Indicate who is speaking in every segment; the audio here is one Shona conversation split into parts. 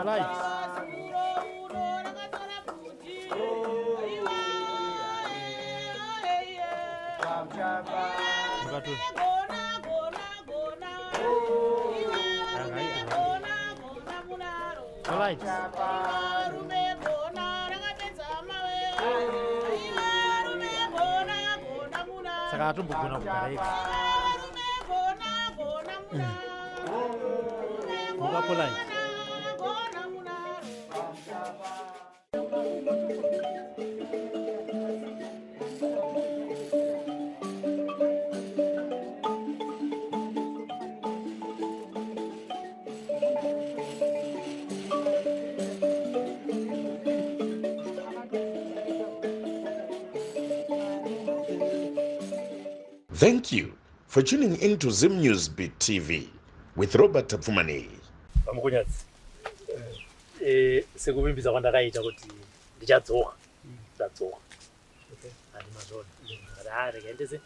Speaker 1: Saka tumbugona kugara polite.
Speaker 2: Thank you for tuning into Zim News Beat TV with Robert Tapfumani.
Speaker 3: Pamukunyazi. Sekuvimbiza kwandakaita kuti ndichadzoka. Ndadzoka. Okay. Ani mazona. Ngara rekaendese.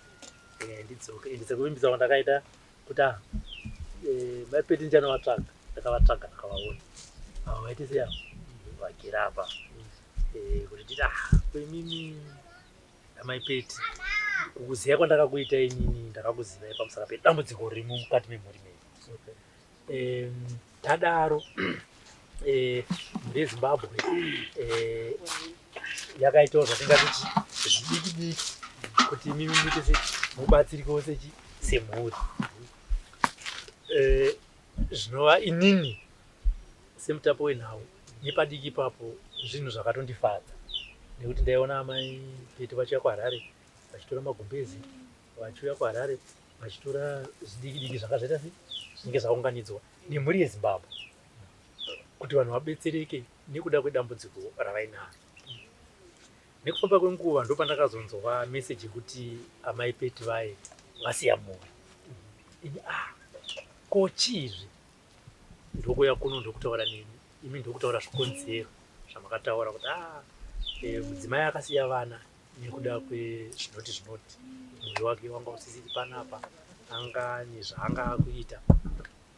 Speaker 3: Ndidzoka. Sekuvimbiza kwandakaita kuti mapeti njana watsvaga. Ndakavatsvaga ndakavaona. Vaitise yapo. Vagira apa. Kuti nditi kwemimi amaipeti. Kuziya kwandakakuita inini ndakakuzivai pamusaka pedambudziko riri mukati memhuri menyu. Tadaro mhuri yeZimbabwe yakaitawo zvatingati zvidiki diki kuti mimi muite mubatsirikewo semhuri. Zvinova inini semutapo wenhau nepadiki ipapo zvinhu zvakatondifadza nekuti ndaiona amai peti vachiuya kuHarare vachitora magumbezi vachiuya kuHarare vachitora zvidiki diki zvakazvaita zvinenge zvaunganidzwa nemhuri yeZimbabwe kuti vanhu vabetsereke nekuda kwedambudziko ravainaro. Nekufamba kwenguva ndopandakazonzwa meseji kuti amai peti vaye vasiya mhuri. Ko chizvi ndokuya kuno ndokutaura nemi imi ndokutaura zvikonzero zvamakataura kuti mudzimai akasiya vana nekuda kwezvinoti muviri wake wanga usisiri panapa anga nezvaanga akuita.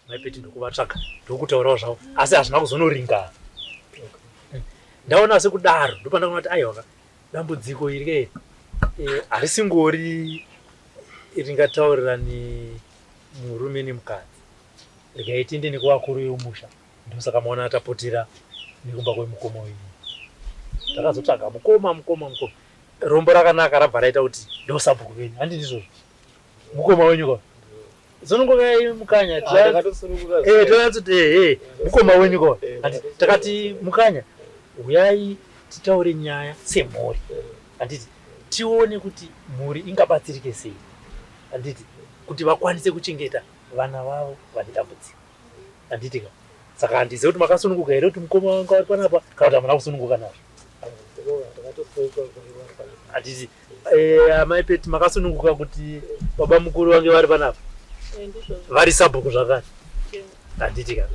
Speaker 3: Maipeti ndokuvatsvaga ndokutaurawo zvavo asi hazvina kuzonoringana. Ndaona sekudaro ndopandakuona kuti aiwa dambudziko iri harisingori ringatauririrani murume nemukadzi rikaitinde nekuvakuru vemusha. Ndosaka maona tapotera nekumba kwemukoma wenyu. Takazotsvaga mukoma rombo rakanaka rabva raita kuti ndosabhuku venyu handi ndizvozvo mukoma wenyu kwa zonongokai mukanya takati mukoma wenyu kwa handi takati mukanya uyai titaure nyaya semhuri handiti tione kuti mhuri ingabatsirike sei handiti kuti vakwanise kuchengeta vana vavo vane dambudziko handiti ka saka handizivi kuti makasununguka here kuti mukoma wanga vari panapa kana kuti hamuna kusununguka nazvo. Handiti amai peti makasununguka kuti baba mukuru vange vari panapa vari sabhuku zvakare handiti ka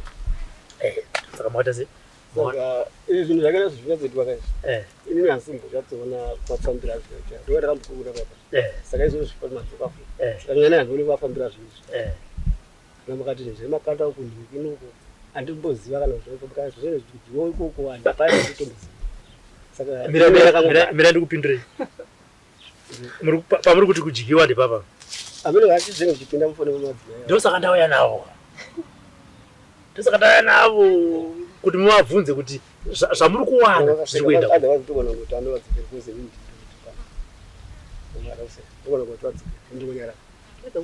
Speaker 3: saka makaita sei
Speaker 4: zvinhu zvakaita zvinozoitwa kaizvi inini hasimbozvatsoona mafambiro azvinoita ndova ndakambokubuda papa saka izvozvo zvipamadzokafu saka nyana handoni mafambiro azvinoizvi kana mukati zvemakanda ukunhiki inoko handimboziva kana zvoivo ikoko handipai kutomboziva. Saka
Speaker 3: mira ndikupindurei pamuri kuti kudyiwa ndipapa
Speaker 4: amene ngachizenge kuchipinda mufone mumadzimai
Speaker 3: ndosaka ndauya navo kuti muvabvunze kuti zvamuri kuwana zviri kuenda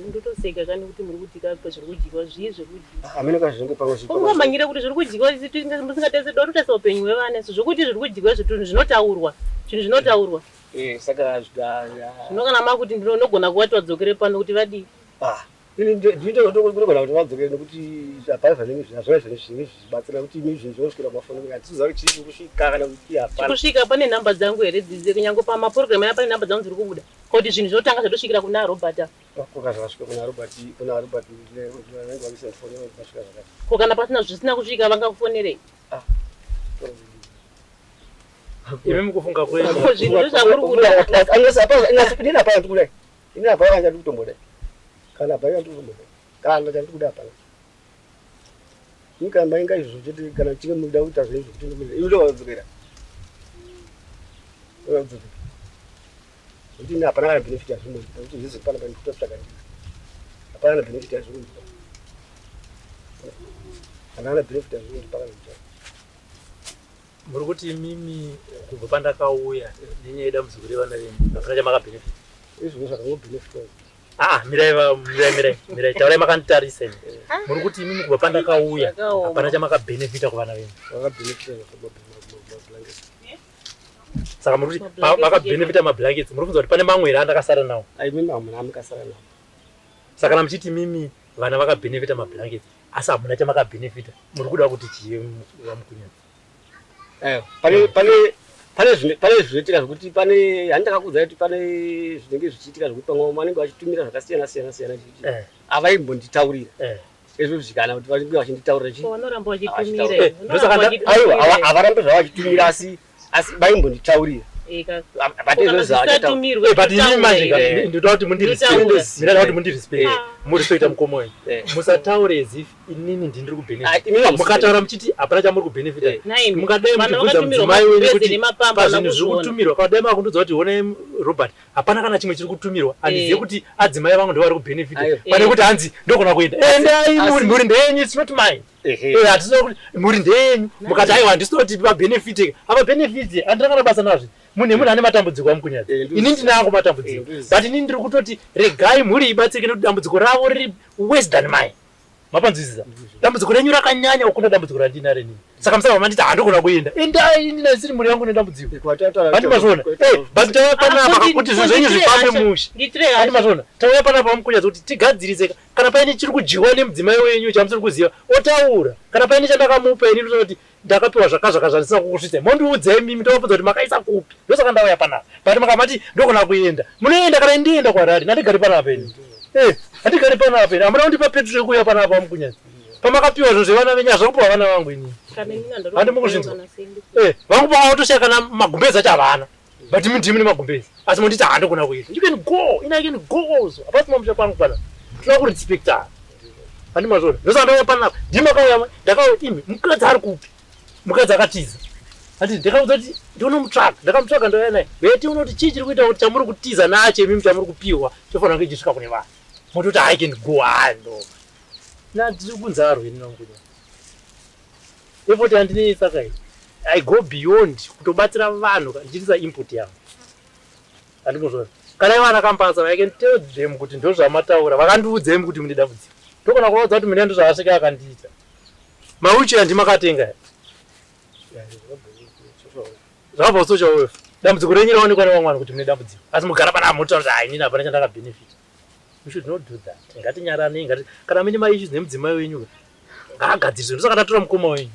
Speaker 5: ndotoseka kani kuti muri kudika zviri kudyiwa zvii zvekudyiwa
Speaker 4: amene kazvinenge pamwe
Speaker 5: ungomanyira kuti zviri kudyiwa musingatese dorutesa upenyu hwevana zvokuti zviri kudyiwa zvinhu zvinotaurwa
Speaker 4: saka
Speaker 5: zvinokana makuti ndinogona kuva twadzokere pano kuti vadii
Speaker 4: ndinogona kuti vadzokere nekuti hapana zvazvinenge zvichibatsira kuti imi zvinhu zvinosvikira mafoni atiziva kuti chiri kusvika kana kuti hapana
Speaker 5: kusvika. Pane nhamba dzangu here kunyange pamapurogiramu aya pane nhamba dzangu dziri kubuda kuti zvinhu zvinotanga zvatosvikira kuna Robert
Speaker 4: zvasvika kuna Robert vanenge vakisenfoni vasvika zvakati
Speaker 5: ko kana pasina zvisina kusvika vangakufonerei
Speaker 3: imi mukufunga kwenu
Speaker 5: zvinhu zvakuri kuda
Speaker 4: inini hapana chandi kutombodai kana bhaika ndikutombodai kana chandi kuda hapana Nikamba inga izvo kuti kana chinge muda kuita zvinhu kuti ndo wadzokera. Kuti ina hapana kana benefit yazvimwe kuti zvizi pana kutotsvaka ndizvo. Hapana benefit yazvimwe. Hapana benefit yazvimwe pana kutotsvaka.
Speaker 3: Muri kuti mimi kubva pandakauya nenyaya yedambudziko revana venyu hapana chamaka benefit.
Speaker 4: Izvo zvakango benefit.
Speaker 3: Mirai taurai makanditarisa imi. Muri kuti mimi kubva pandakauya hapana chamaka benefita kuvana venyu.
Speaker 4: Vakabenefita
Speaker 3: Saka muri kuti vakabenefita mablankets muri kunzwa kuti pane mamwe here andakasara nawo.
Speaker 4: mimi hamuna amukasara nawo.
Speaker 3: Saka kana muchiti mimi vana vakabenefita mablankets asi hamuna chamakabenefita muri kuda kuti chivamukunyana.
Speaker 4: Pane zvinoitika zvokuti pane handakakudza kuti pane zvinenge zvichiitika zvokuti pamwe vanenge vachitumira zvakasiyana siyana avaimbonditaurira izvo zvikana kuti vanenge vachinditaurira
Speaker 5: vanoramba vachitumira
Speaker 4: havarambe zvava vachitumira asi vaimbonditaurira
Speaker 3: ndoda kuti mundirespect murisoita mukomo wenyu musataure as if inini ndiri kubenefita mukataura muchiti hapana chamuri kubenefita mukadai muchibvunza mudzimai wenyu kuti pazvinhu zviri kutumirwa kadai makundudza kuti honai Robert hapana kana chimwe chiri kutumirwa handizive kuti adzimai vangu ndo vari kubenefita pane kuti hanzi ndogona kuenda endai muri ndenyu it's not mine hatinoda kuti muri ndenyu mukati aiwa handisinoda kuti vabenefite avabenefite handinakana basa nazvo munhu munhu ane matambudziko amukunyadzi ini ndinango matambudziko but ini ndiri kutoti regai mhuri ibatsirike nekuti dambudziko ravo riri worse than mine mapanzwisisa dambudziko renyu rakanyanya kukunda dambudziko randinare nini saka musaka manditi handogona kuenda endai ndinasiri mhuri yangu nedambudziko handimazvona but tauya panapa kuti zvinhu zvenyu zvifambe mushe handimazvona tauya panapa mukunyadzi kuti tigadzirise kana paine chiri kudyiwa nemudzimai wenyu chamusiri kuziva otaura kana paine chandakamupa ini ndinoona kuti ndakapiwa zvakazvaka zvandisina kukusvitsai mondiudzai mimi ndovabvunza kuti makaisa kupi ndosaka ndauya panapa but makamati ndogona kuenda munoenda kana ndienda kwarari ndandigari panapa ini handigari panapa ini hamuna kundipa petu zvekuuya panapa mukunyadzi pamakapiwa zvinhu zvevana venyu hazvakupiwa vana vangu ini handimukuzvinzwa vangu pavatoshaya kana magumbezi acho havana but imi ndimi nemagumbezi asi monditi handogona kuita you can go ina can go also hapasima musha pangu panapa tinoda kurespecta handimazvona ndosaka ndauya panapa ndimakauya ndakauya imi mukadzi ari kupi mukadzi akatiza hati ndakaudza kuti ndinomutsvaga ndakamutsvaga ndauya naye vetiona kuti chii chiri kuita kuti chamuri kutiza nacho imimi chamuri kupiwa chofanira kunge chisvika kune vanhu mototi I can go hando ndiri kunzarwa ini nangunya efoti handinei saka I go beyond kutobatsira vanhu ndichisa input yangu handimuzvona kana ivana kampasa I can tell them kuti ndozvamataura vakandiudzai kuti mune dambudziko ndokona kuvaudza kuti mune ndozvavasvika akandiita mauchi handimakatenga zvabva social welfare dambudziko renyu raonekwa nevamwe vanhu kuti mune dambudziko asi mugara panapa motaura kuti hainini hapana chandakabenefita. We should not do that. Ngatinyarane kana mune maissues nemudzimai wenyu ngaagadziriswe ndosaka tatora mukoma wenyu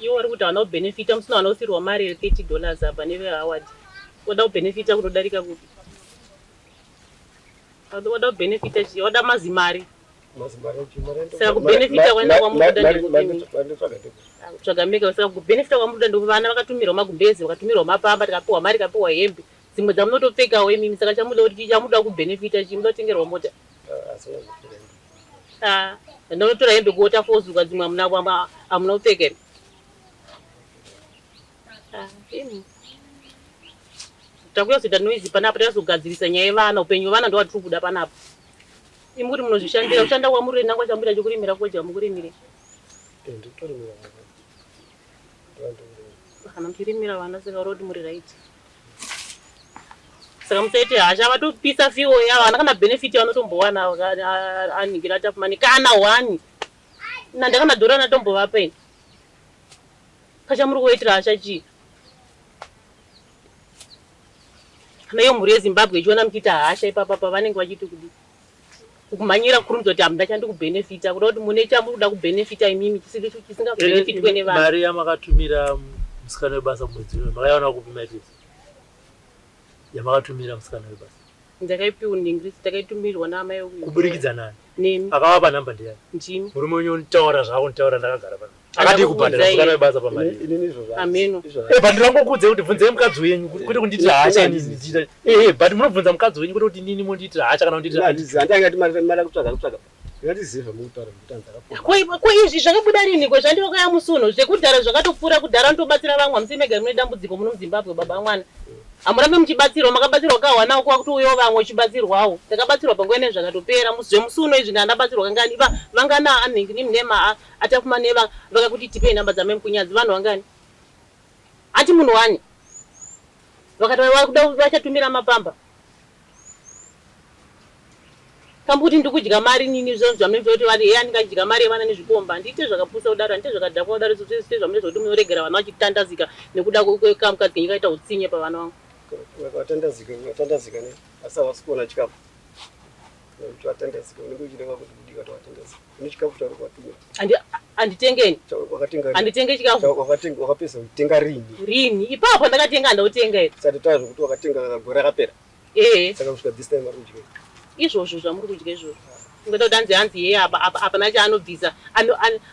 Speaker 5: iwo vari kuti havana kubenefita musina vanausirwa mari $30 apa neveaward oda kubenefita kutodarika kupi oda kubenefita chii oda mazimari saka kubenefita kwaenda kwamutsvaga mega saka kubenefita kwamutoda ndovana vakatumirwa magumbezi vakatumirwa mapamba tikapiwa mari kapiwa hembe dzimwe dzamunotopfekawo imimi saka chamuda kuti chamuda kubenefita chii muda kutengerwa mota ndinotora hembe kuota fozuka dzimwe hamuna kupfeka takuya kuzoita noizi panapa takazogadzirisa nyaya yevana upenyu hwevana ndo watiri kuda panapa imi kuti munozvishandira kushanda kwamuri nangwa chamuita chokurimira koja mukurimire kana muchirimira vana saka uroti muri right saka musaiti hasha vatopisa fiwo yavo hana kana benefiti vanotombowana aningira tapumani kana hwani nandakana dhora natombovapeni kachamuri kuitira hasha chii kana iyo mhuri yeZimbabwe ichiona muchiita hasha ipapa pavanenge vachiti kudi kumhanyira kurumidza kuti hamuna chandi kubenefita kuda kuti mune chamuri kuda kubenefita imimi chisingabenefitwe nevanhu
Speaker 3: mari yamakatumira musikana webasa mwedzi uno makaiona kupi maitisi yamakatumira musikana webasa
Speaker 5: ndakaipiwa ndingirisi takatumirwa naamai okuyu
Speaker 3: kuburikidza nani
Speaker 5: nemi
Speaker 3: akavapa namba ndiani
Speaker 5: ndimi
Speaker 3: murume wenyu unitaura zvako nitaura ndakagara pano akati kubhadhara musikana webasa pamari
Speaker 5: ameno
Speaker 3: but ndirangokudze kuti bvunzei mukadzi wenyu kuti kundiitira hasha but munobvunza mukadzi wenyu kuti nini mundiitira hasha kana kundiitira
Speaker 4: handangati mari kutsvaga ngatiziva mutaura kutanza
Speaker 5: ko izvi zvakabuda rini kwezvandivakaya musuno zvekudhara zvakatopfuura kudhara ntobatsira vamwe hamusimega mune dambudziko muno muzimbabwe baba mwana hamurambe muchibatsirwa makabatsirwa kahwanawo kwakuti uyo vamwe uchibatsirwawo takabatsirwa panguva ine zvakatopera zvemusuno izvi ndandabatsirwa kangani vangana anhenginimnema atafuma neva vakakuti tipei nhamba dzame mukunyadzi vanhu vangani ati munhu wani vakatoda vachatumira mapamba kambuti ndikudya mari nini zvo zvamunenge kuti vari andingadya mari yevana nezvikomba ndite zvakapusa kudaro ndite zvakadhakwa kudaro zvese zvamunenge kuti munoregera vana vachitandazika nekuda kwekamukadzi kenyika ita utsinye pavana vangu
Speaker 4: watandazika ne asi havasi kuona chikafu kuti watandazika unenge uchideva kuti kudika kuti watandazika une chikafu chauri kuvatumira
Speaker 5: handitengeni handitenge chikafu
Speaker 4: wakapesa kutenga
Speaker 5: rini ipapo ndakatenga handautenga here
Speaker 4: sati tazvo kuti wakatenga gore rakapera saka kusvika this time ari kudya
Speaker 5: izvozvo zvamuri kudya izvozvo ungada kuti hanzi yeye apana chaanobvisa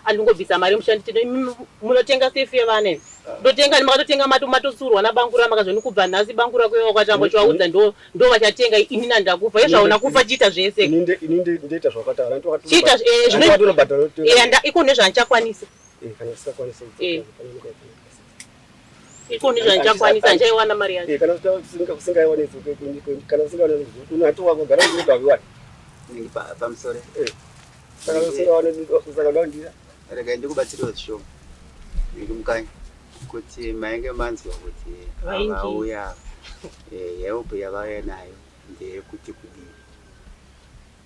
Speaker 5: anongobvisa mari mushanditino munotenga sefu yevana ndotenga makatotenga matosurwa nabangura makazvonikubva nhasi bangura kwewa kwatamba chivaudza ndo vachatenga inini handakufa izvaona kufa chiita zvese
Speaker 4: ndoita zvakataura
Speaker 5: chiita iko nezvandichakwanisa iko nezvandichakwanisa ndichaiwana mari yacho
Speaker 4: kana usingaiwanisi kana usingawanisi unatowakugara unodaviwani
Speaker 6: ningi pamusoro
Speaker 4: saka usingawandira
Speaker 6: rega ndikubatsiriwa zvishoma ningi mukanyi kuti mainge manzwa kuti vauya help yavauya nayo ndeyekuti kudii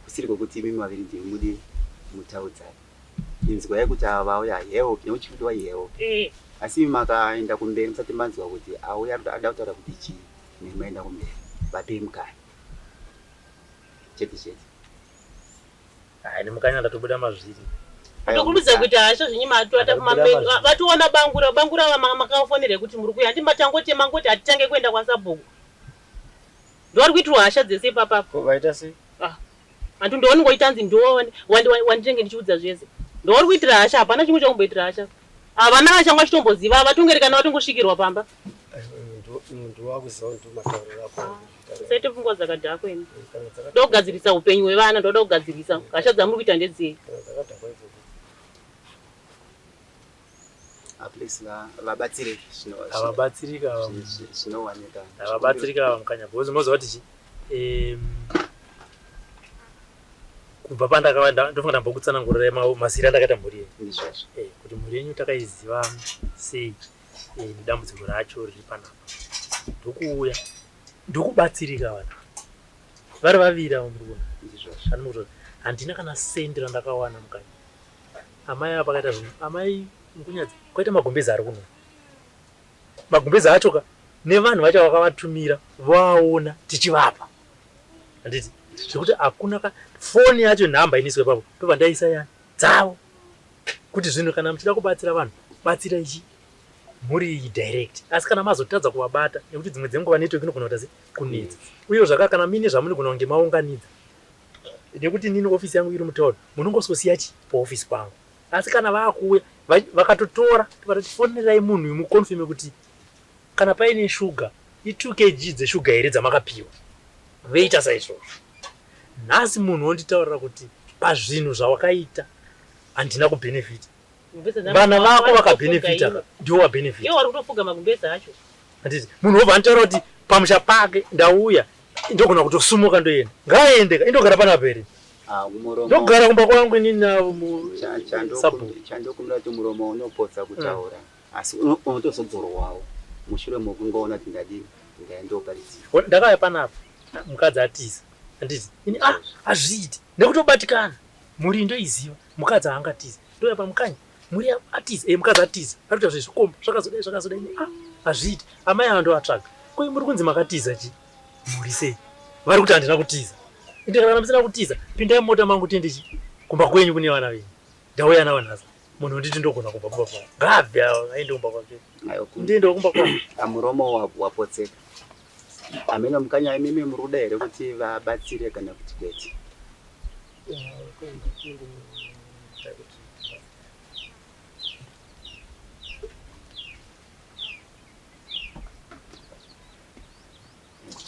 Speaker 6: kusiri kwekuti imimi vaviri ndiri mudii mutaudzani inzwa yekuti ava vauya help neuchikudiwa help asi makaenda kumberi musati manzwa kuti auya ada kutaura kuti chii nemaenda kumberi vapei mukanya chete
Speaker 3: hai nemukanya ndatobuda mazviri
Speaker 5: ndokurudza kuti hasha zvinyima vationa bangura makafonere kuti muri kuya handimatangotema ngoti hatitange kuenda kwasabhuku ndovari kuitirwa hasha dzese ipapapo
Speaker 4: vaita sei
Speaker 5: hantu ndoonongoita nzi ndo wanditenge ndichiudza zvese ndovari kuitira hasha hapana chimwe chakumboitira hasha havana vachanga chitomboziva vatongerekana vatongosvikirwa pamba
Speaker 4: muntu wakuziva kuti matauriro ako
Speaker 5: saite pfungwa dzakadhakweni ndokugadzirisa upenyu hwevana ndoda kugadzirisa hasha dzamuri kuita ndedzei
Speaker 6: vabatsire
Speaker 3: avabatsirika vamukanya bhozi moziva kuti kubva pandondofunga ndambokutsanangurira masiri andakaita mhuri yenyu kuti mhuri yenyu takaiziva sei nedambudziko racho riri panapa ndokuuya ndokubatsirika vanhu vari vaviri avo muri kuona handina kana sendi randakawana mukanya amai apa akaita zvinhu amai mukunyadzi kwaita magombezi ari kuno magombezi achoka nevanhu vacho vakavatumira vaona tichivapa handiti zvekuti hakuna foni yacho nhamba iniswe papo pepa ndaisa yani dzavo kuti zvinhu kana muchida kubatsira vanhu batsira ichi muri direct asi kana mazotadza kuvabata nekuti dzimwe dzenguva network inogona kuita kunetsa uye zvaka kana mine zvamunogona kunge maunganidza nekuti nini ofisi yangu iri mutauro munongososiya chi paofisi pangu asi kana vakuuya vakatotora vakati fonerai munhu imukonfirme kuti kana paine shuga i2 kg dzeshuga here dzamakapiwa veita saizvozvo nhasi munhu wonditaurira kuti pazvinhu zvawakaita handina kubhenefita vana vako vakabhenefita ndiwo wabhenefita
Speaker 5: iwo vari kutofuga magumbezi acho
Speaker 3: handiti munhu wobva anditaura kuti pamusha pake ndauya ndogona kutosumuka ndoenda ngaaendeka indogara panapa here ndogara kumba kwangu inini
Speaker 6: chandokumbira kuti muromo unopotsa kutaura asi unotozodzorwawo mushure mokungoona kuti ndadini ndaendoparitsirwa
Speaker 3: ndakauya panapa mukadzi atiza handiti ini hazviiti nekutobatikana muri ndoiziva mukadzi haangatiza ndoya pamukanya muri atiza mukadzi atiza arikuita zvezvikomba zvakazodai hazviiti amai ava ndovatsvaga koi muri kunzi makatiza chi muri sei vari kuti handina kutiza indikana musina kutiza pindai mota mangu tiendechi kumba kwenyu kune vana venyu ndauya navo nhasi munhu nditi ndogona kumba kumba kwavo ngabve aende kumba kwake ndiendewo kumba kwavo
Speaker 6: muromo wapotseka amene mukanya imimi muri kuda here kuti vabatsire kana kuti kwete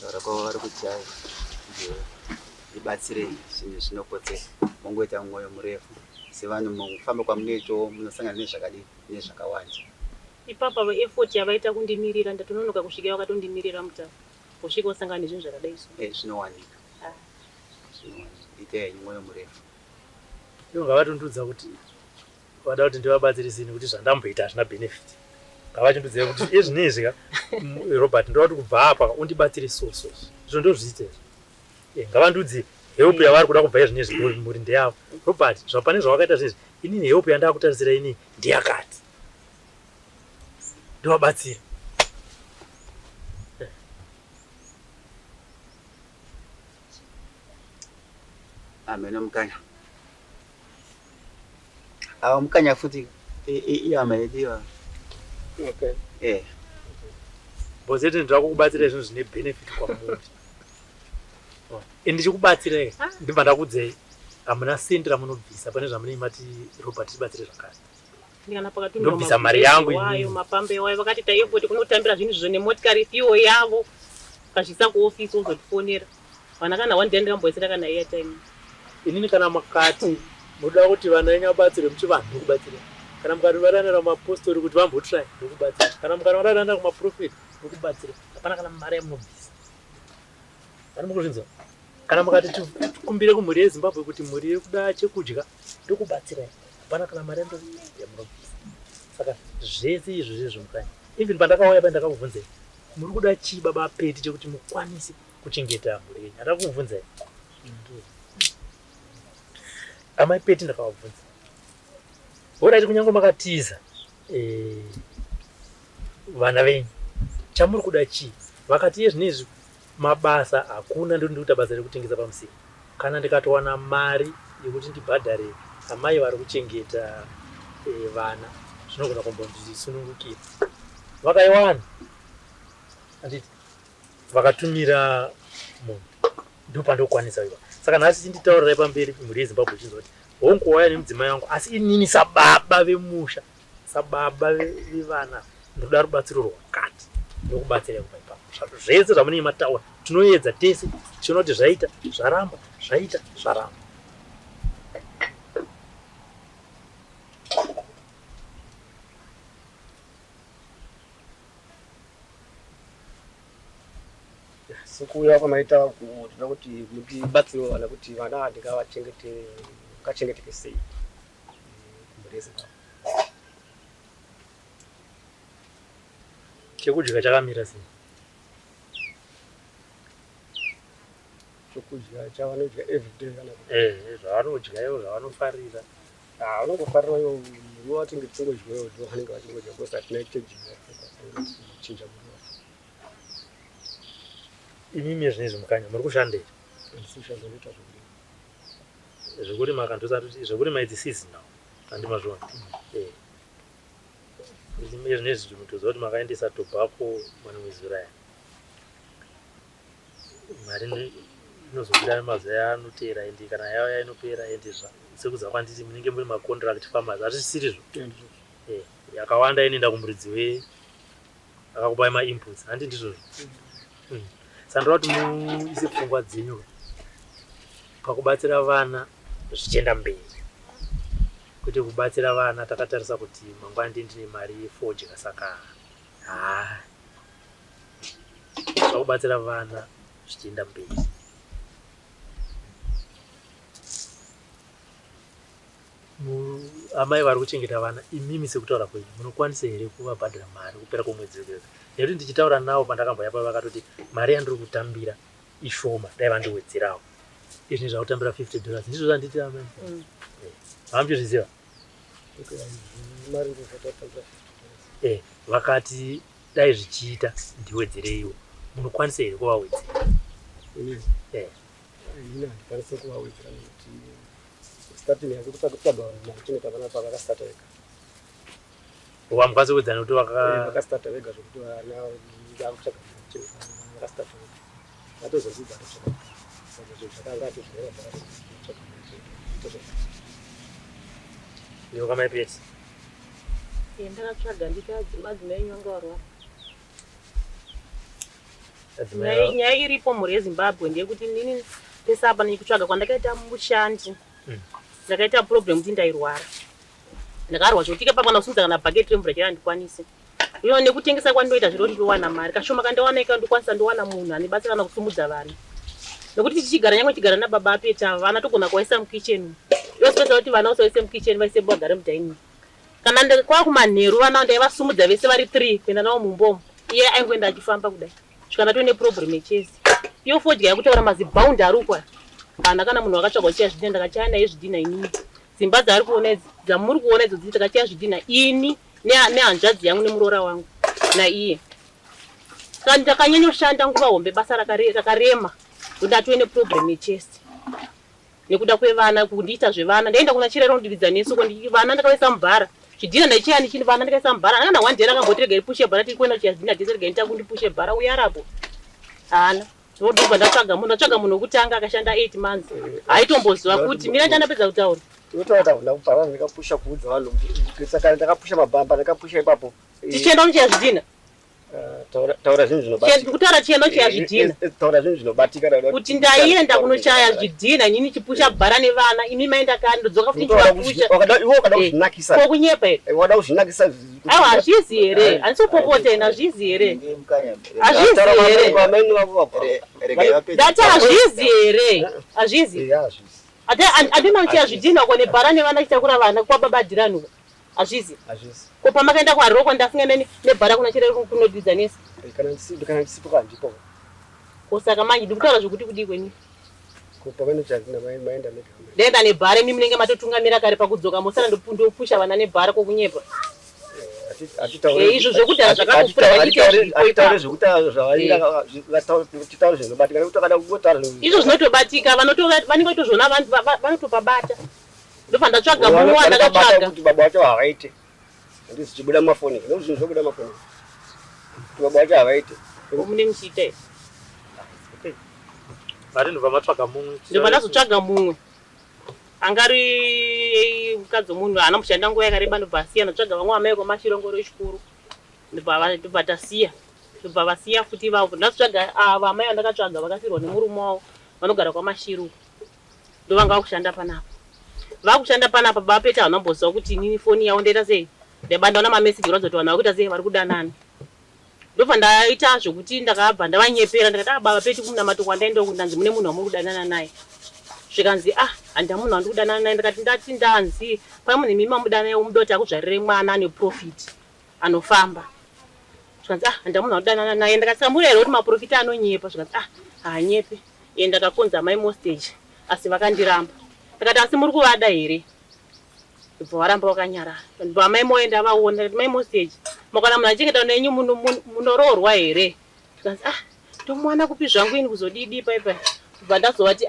Speaker 6: kutaura kwavo vari kuti mundibatsire zvinhu zvinokodzera mungoita mwoyo murefu sevanhu mukufamba kwamunoitawo munosangana nezvakadii nezvakawanda.
Speaker 5: Ipapa vaefoti yavaita kundimirira ndatononoka kusvika vakatondimirira mutauro kusvika usangana nezvinhu zvakadai so.
Speaker 6: Zvinowanika. Itai mwoyo murefu.
Speaker 3: Ivo ngavatondudza kuti vada kuti ndivabatsirisini kuti zvandamboita hazvina benefit. Ngavachindudze kuti ezvinezvi Robert ndoda kuti kubva apa undibatsire so. Izvo ndozviite. Ngavandudze help yavari kuda kubva ezvinezvi muri ndeyavo. Robert zvapane zvawakaita zvinezvi inini help yandava kutarisira ini ndiyakati. Ndivabatsire.
Speaker 6: Ameno mukanya. Awa mukanya futi iyama yediwa.
Speaker 4: Okay.
Speaker 3: Bozeti ndira kukubatsira zvinhu zvine benefit kwamunhu. Ndichikubatsira ndibva ndakudzei hamuna sendi ramunobvisa pane zvamunei mati Robert tibatsire zvakare.
Speaker 5: Ndikana pakati
Speaker 3: ndobvisa mari yangu
Speaker 5: inini mapambe wayo vakati taifoti kunotambira zvinhu zvone motikari fiyo yavo kazvisa kuofisi uzotifonera vana kana wandiendera mboisira kana airtime.
Speaker 3: Inini kana makati muda kuti vana venyu vabatsire muchivanhu ndokubatsira. Kana mukati varanira mapostori kuti vambotry ndokubatsira. Kana mukati varanda kumaprofeti ndokubatsira. Hapana kana mari yamunobvisa. Vana mukuzvinzwa. Kana mukati tikumbire kumhuri yeZimbabwe kuti mhuri iri kuda chekudya ndokubatsira. Hapana kana mari yamunobvisa. Saka zvese izvo zvezvomukanya. Even pandakauya pandakakubvunzai muri kuda chii baba Peti chekuti mukwanise kuchengeta mhuri yenyu. Handakubvunzai. Amai Peti ndakavabvunza. Vodaiti kunyange makatiza vana venyu chamuri kuda chii? Vakati yezvinezvi mabasa hakuna ndikuita basa rekutengesa pamusika. Kana ndikatowana mari yekuti ndibhadhare amai vari kuchengeta vana zvinogona kumbondisunungukira. Vakaiwana anditi vakatumira munhu ndopandokwanisa iva. Saka nhasi chinditaurirai pamberi mhuri yeZimbabwe chinzwa kuti honguwauya nemudzimai wangu asi inini sababa vemusha sababa vevana ndoda rubatsiro rwakati ndokubatsira kubva ipapo. Zvese zvamunei mataura tinoedza tese tichiona kuti zvaita zvaramba zvaita zvaramba.
Speaker 4: Sikuuya kwamaita kutoda kuti mutibatsire vana kuti vana ndingavachengeteke sei kumhuri yeZimbabwe.
Speaker 3: Chekudya chakamira sei?
Speaker 4: Chokudya chavanodya everyday kana
Speaker 3: zvavanodya ivo zvavanofarira.
Speaker 4: Vanongofarira ivo muriwo watinge tichingodya ivo ndivo vanenge vachingodya because hatina chinja muriwo.
Speaker 3: Imimi zvinezvi mukanya muri kushandei?
Speaker 4: Ndisishanda ndoita
Speaker 3: zvekurima kandosati zvekurima idzi seasonal handimazvona. Imimi zvinezvi mutoziva kuti makaendesa tobacco mwana mwezi uraya. Mari inozobuda mazuva anoteera endi kana yauya inopera endi sekuza kwanditi munenge muri macontract farmers hazvisirizvo. Yakawanda inoenda kumuridzi akakupai mainputs handi ndizvozvo. Sandora kuti muise pfungwa dzenyu pakubatsira vana zvichienda mberi. Kuti kubatsira vana takatarisa kuti mangwani ndine mari yefodya saka zvakubatsira vana zvichienda mberi. Amai vari kuchengeta vana imimi sekutaura kwenyu munokwanisa here kuvabhadhira mari kupera kwemwedzi wega. Nekuti ndichitaura navo pandakamboya pavo vakatoti mari yandiri kutambira ishoma dai vandiwedzerawo. Izvi zvakutambira $50 ndizvo zvanditi amai. Mamuchizviziva? Vakati dai zvichiita ndiwedzereiwo munokwanisa here kuvawedzera?
Speaker 4: Handikwanisi kuvawedzera nekuti starting yangu kutagwa nachineta vana pavakastata vega.
Speaker 3: Wamukwanisa kuwedzera nekuti
Speaker 4: vakastata vega zvokuti vana vakutsvaga vakastata vega vatozozvidza totsvaga saka zvinhu zvakanga atozvira
Speaker 3: iwo kamai Peti.
Speaker 5: Ndakatsvaga nditi madzimai enyu anga warwara. Nyaya iripo mhuri yeZimbabwe ndeyekuti nini pesa apa nikutsvaga kwandakaita mushandi ndakaita problem kuti ndairwara ndakarwa zvotika pakwana kusimudza kana bhaketi remvura chera ndikwanise iyo nekutengesa kwandoita zviro ndiwana mari kashoma kandawana ikandikwanisa ndowana munhu anebasa kana kusumudza vanhu nokuti tichigara nyangwe chigara nababa apeta vana togona kuvaisa mukitchen yosipesa kuti vana usaise mukitchen vaise vagare mudining kana ndakwa kumanheru vana ndaivasumudza vese vari 3 kuenda navo mumbomo iye aingoenda achifamba kudai svikana toine problem yechesi iyo fodya yakutaura mazibhaundi ari ukwa kana kana munhu akatsvagwa chiya zvidhina ndakachaya naye zvidhina inini dzimba dzaari kuona idzi dzamuri kuona idzo dziti ndakachaya zvidhina ini nehanzvadzi yangu nemuroora wangu naiye saka ndakanyanyoshanda nguva hombe basa rakarema ndatoine problem yechesi nekuda kwevana kundiita zvevana ndaenda kuna chirero ndiridza nesu vana ndakaisa mubhara zvidhina ndaichiyani chini vana ndakaisa mubhara kana one day akambotirega ipushe bhara tiri kuenda kuchiya zvidhina tese rega ndita kundipushe bhara uyarapo hana ndobva ndatsvaga munhu wekutanga akashanda 8 months haitomboziva kuti mira chandapedza kutaura
Speaker 4: unotaura ndakubhara ndakapusha kuudza vanhu saka ndakapusha mabhamba ndakapusha ipapo
Speaker 5: tichienda kuchiya zvidhina
Speaker 4: taura zvinhu zvinobatika
Speaker 5: kutaura chienda kuchiya zvidhina
Speaker 4: taura zvinhu zvinobatika
Speaker 5: kuti ndaienda kunochaya zvidhina inini chipusha bhara nevana imi maenda kani ndodzoka futi ndipusha
Speaker 4: iwe wakada kuzvinakisa
Speaker 5: kokunyepa here
Speaker 4: wada kuzvinakisa
Speaker 5: aiwa hazvizi here handisopopota ina hazvizi here hazvizi here ndati hazvizi here hazvizi handina kuchiya zvidhina ko nebhara nevana chitakura vana kwababadhiranuka hazvizi ko pamakaenda kwaroko ndasinga nebhara kuna chirero kunodidza nesi
Speaker 4: kana ndisipo kandipo
Speaker 5: kusaka manje ndikutaura zvokuti kudi kweni
Speaker 4: maenda
Speaker 5: ndaenda nebhara imi munenge matotungamira kare pakudzoka mosara ndopusha vana nebhara kokunyepa izvo zvekudhara izvo zvinotobatika vanenge vatozvona vanotopabata ndofa ndatsvaga mumwe wandakatsvaga
Speaker 4: kuti baba wacho havaite handisi chibuda mafoni zvinhu zvobuda mafoni kuti baba wacho havaite
Speaker 5: mune muchiita here
Speaker 3: vari ndobva matsvaga mumwe
Speaker 5: ndobva ndazotsvaga mumwe angari mukadzi womunhu haana mushanda nguva yakareba ndobva asiya ndatsvaga vamwe vamai kwamashirongoro echikuru ndobva tasiya ndobva vasiya futi vavo ndazotsvaga vamai vandakatsvaga vakasirwa nemurume wavo vanogara kwamashiru ndovanga vakushanda panapa vakushanda panapa bapeta hanomboziva kuti nini foni yavo ndaita sei ndabandaona mameseji kuratidza kuti vanhu vakuita sei vari kudanana ndobva ndaita zvokuti ndakabva ndavanyepera ndikati baba peti kumunamato kwandaenda kundanzi mune munhu wamuri kudanana naye zvikanzi handa munhu wandiri kudanana naye ndikati ndati ndanzi pai munhu mimi mamudana umudoti akuzvarire mwana ane profit anofamba zvikanzi handa munhu wandidanana naye ndikati saka muri here kuti maprofiti anonyepa zvikanzi haanyepe iye ndakakonza mai mostage asi vakandiramba ndikati asi muri kuvada here ndobva varamba vakanyarara ndobva mai moenda vaona ndikati mai mostage makana munhu achengeta nenyu munoroorwa here zvikanzi ndomwana kupi zvangu ini kuzodidi paipai ndobva ndazovati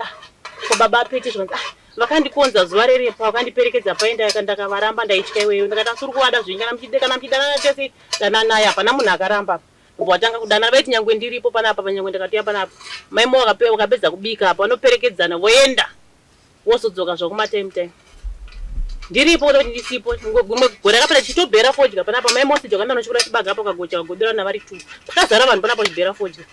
Speaker 5: ko baba apete zvikanzi vakandikonza zuva rerepa vakandiperekedza paenda ndakavaramba ndaitya iweyo ndikati asuri kuvada zvinhu kana muchidanana tese dananai hapana munhu akaramba ndobva watanga kudanana vaiti nyangwe ndiripo panapa panyangwe ndakatoya panapa maimo wakapedza kubika apa vanoperekedzana voenda wosodzoka zvakumatime ndiripo kuti ndisipo gumwe gore rakapera chitobhera fodya panapa mai mostage wakanda nochikura chibaga apo kagocha kagodera navari 2 pakazara vanhu panapa chibhera fodya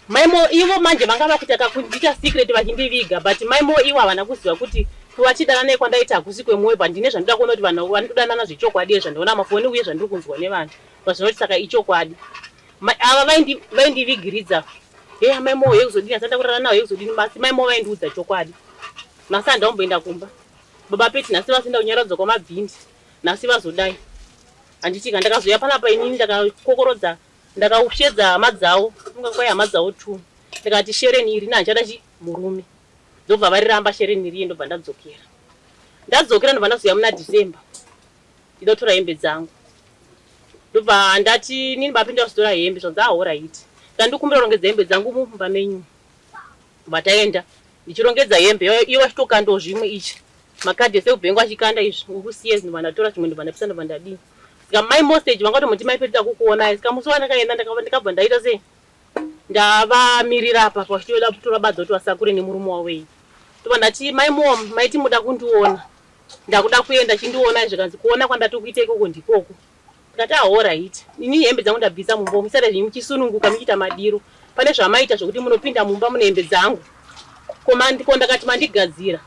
Speaker 5: maimo ivo manje vanga vakuti akakundiita secret vachindiviga but maimo ivo havana kuziva kuti kuvachidana naye kwandaita hakusi kwemwoyo pandine zvandoda kuona kuti vanhu vanodanana zvechokwadi zvandiona mafoni uye zvandiri kunzwa nevanhu vazvinoti saka ichokwadi ava vaindivigiridza maimo yekuzodini asanda kurara nawo yekuzodini basi maimo vaindiudza chokwadi nasi handamboenda kumba baba peti nhasi vasinda kunyaradza kwamabvindi nhasi vazodai handiti ndakazoya panapa inini ndakakokorodza ndakaushedza hama dzavo unga kwai hama dzavo 2 ndikati shereni iri nanjada murume ndobva variramba shereni iriye ndobva ndadzokera ndobva ndazoya muna December ndidotora hembe dzangu ndobva ndati nini bapinda kuzotora hembe zvanzi alright ndandikumbira kurongedza hembe dzangu mumba menyu ndobva taenda ndichirongedza hembe iwe achitokando zvimwe ichi makadhi sekubhengu achikanda izvi ukusiye ndobva ndatora chimwe ndobva ndapisa ndobva ndadini saka mai mostage vanga kuti muti maipetita kukuonai saka musi wandakaenda ndikabva ndaita sei ndavamirira apa pachitoda kutora badza kuti vasakure nemurume wawei ndobva ndati maimomo maiti muda kundiona ndakuda kuenda chindionai zvikanzi kuona kwandatokuita ikoko ndikoko ndikati alright ini hembe dzangu ndabvisa mumba musare zvinhu muchisununguka muchiita madiro pane zvamaita zvokuti munopinda mumba mune hembe dzangu ko ndakati mandigadzira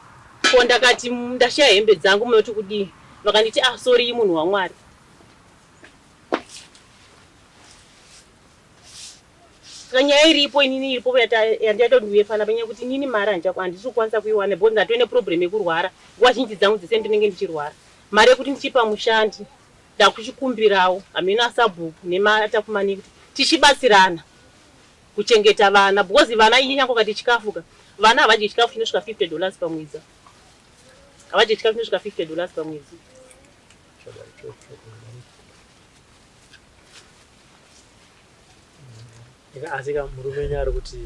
Speaker 5: ko ndakati ndashaya hembe dzangu munoti kudii vakanditi sorry munhu waMwari. Kanyaya iripo inini iripo yandiyaita kuti uyefana panyaya kuti inini mari handisi kukwanisa kuiwana because ndatoine problem yekurwara nguva zhinji dzangu dzese ndinenge ndichirwara. Mari yekuti ndichipa mushandi ndakuchikumbirawo hamina sabhuku nematapumani kuti tichibatsirana kuchengeta vana because vana inyango kati chikafuka vana havadye chikafu chinosvika $50 pamwedzi. Havadye chikafu chinosvika $50 pamwedzi.
Speaker 3: Asi murume nyari kuti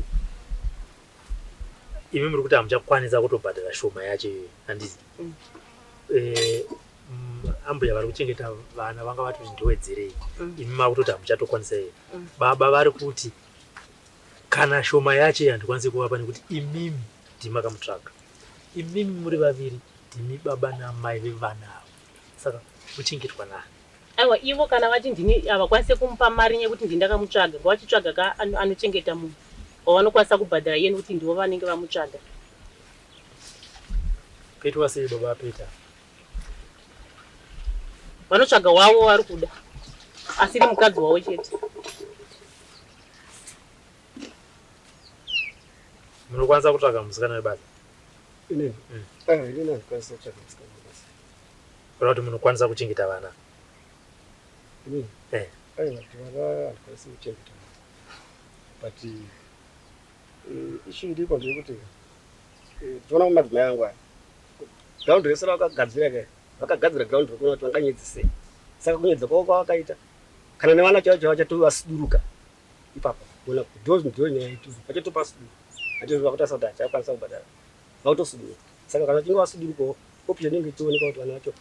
Speaker 3: imi muri kuti hamuchakwanisa kutobhadhara shoma yacho handizi. Ambuya vari kuchengeta vana vanga vati kuti ndiwedzerei imi makutoti hamuchatokwanisa here. Baba vari kuti kana shoma yacho handikwanisi kuvapa nekuti imimi ndimakamutsvaga. Imimi muri vaviri ndimi baba namai vevana avo. Saka muchengetwa nani?
Speaker 5: Aiwa ivo kana vati ndini havakwanise kumupa mari nyekuti ndindakamutsvaga ngavachitsvaga ka anochengeta munhu wavanokwanisa kubhadhara iye nekuti ndivo vanenge vamutsvaga.
Speaker 3: Kuitwa sei baba Peter?
Speaker 5: Vanotsvaga wavo vari kuda asiri mukadzi wavo chete.
Speaker 3: Munokwanisa kutsvaga musikana webasa?
Speaker 4: Inini handikwanisa kutsvaga musikana webasa.
Speaker 3: Kureva kuti munokwanisa kuchengeta vana?
Speaker 4: Inini vana handikwanisi kuchengeta but issue iripo ndeyekuti toona kumadzimai angu aya ground rese vakagadzira ground rekuona kuti vanganyedzisei. Saka kunyedza kwavo kwavakaita kana nevana chavo vachatovasidurika ipapo kuona kuti ndo nyaya ituzu vachatopa siduru hatizova kutasa kuti hachakwanisa kubhadhara vautosiduruka. Saka kana vachinge vasidurukawo option inenge ichioneka kuti vana vacho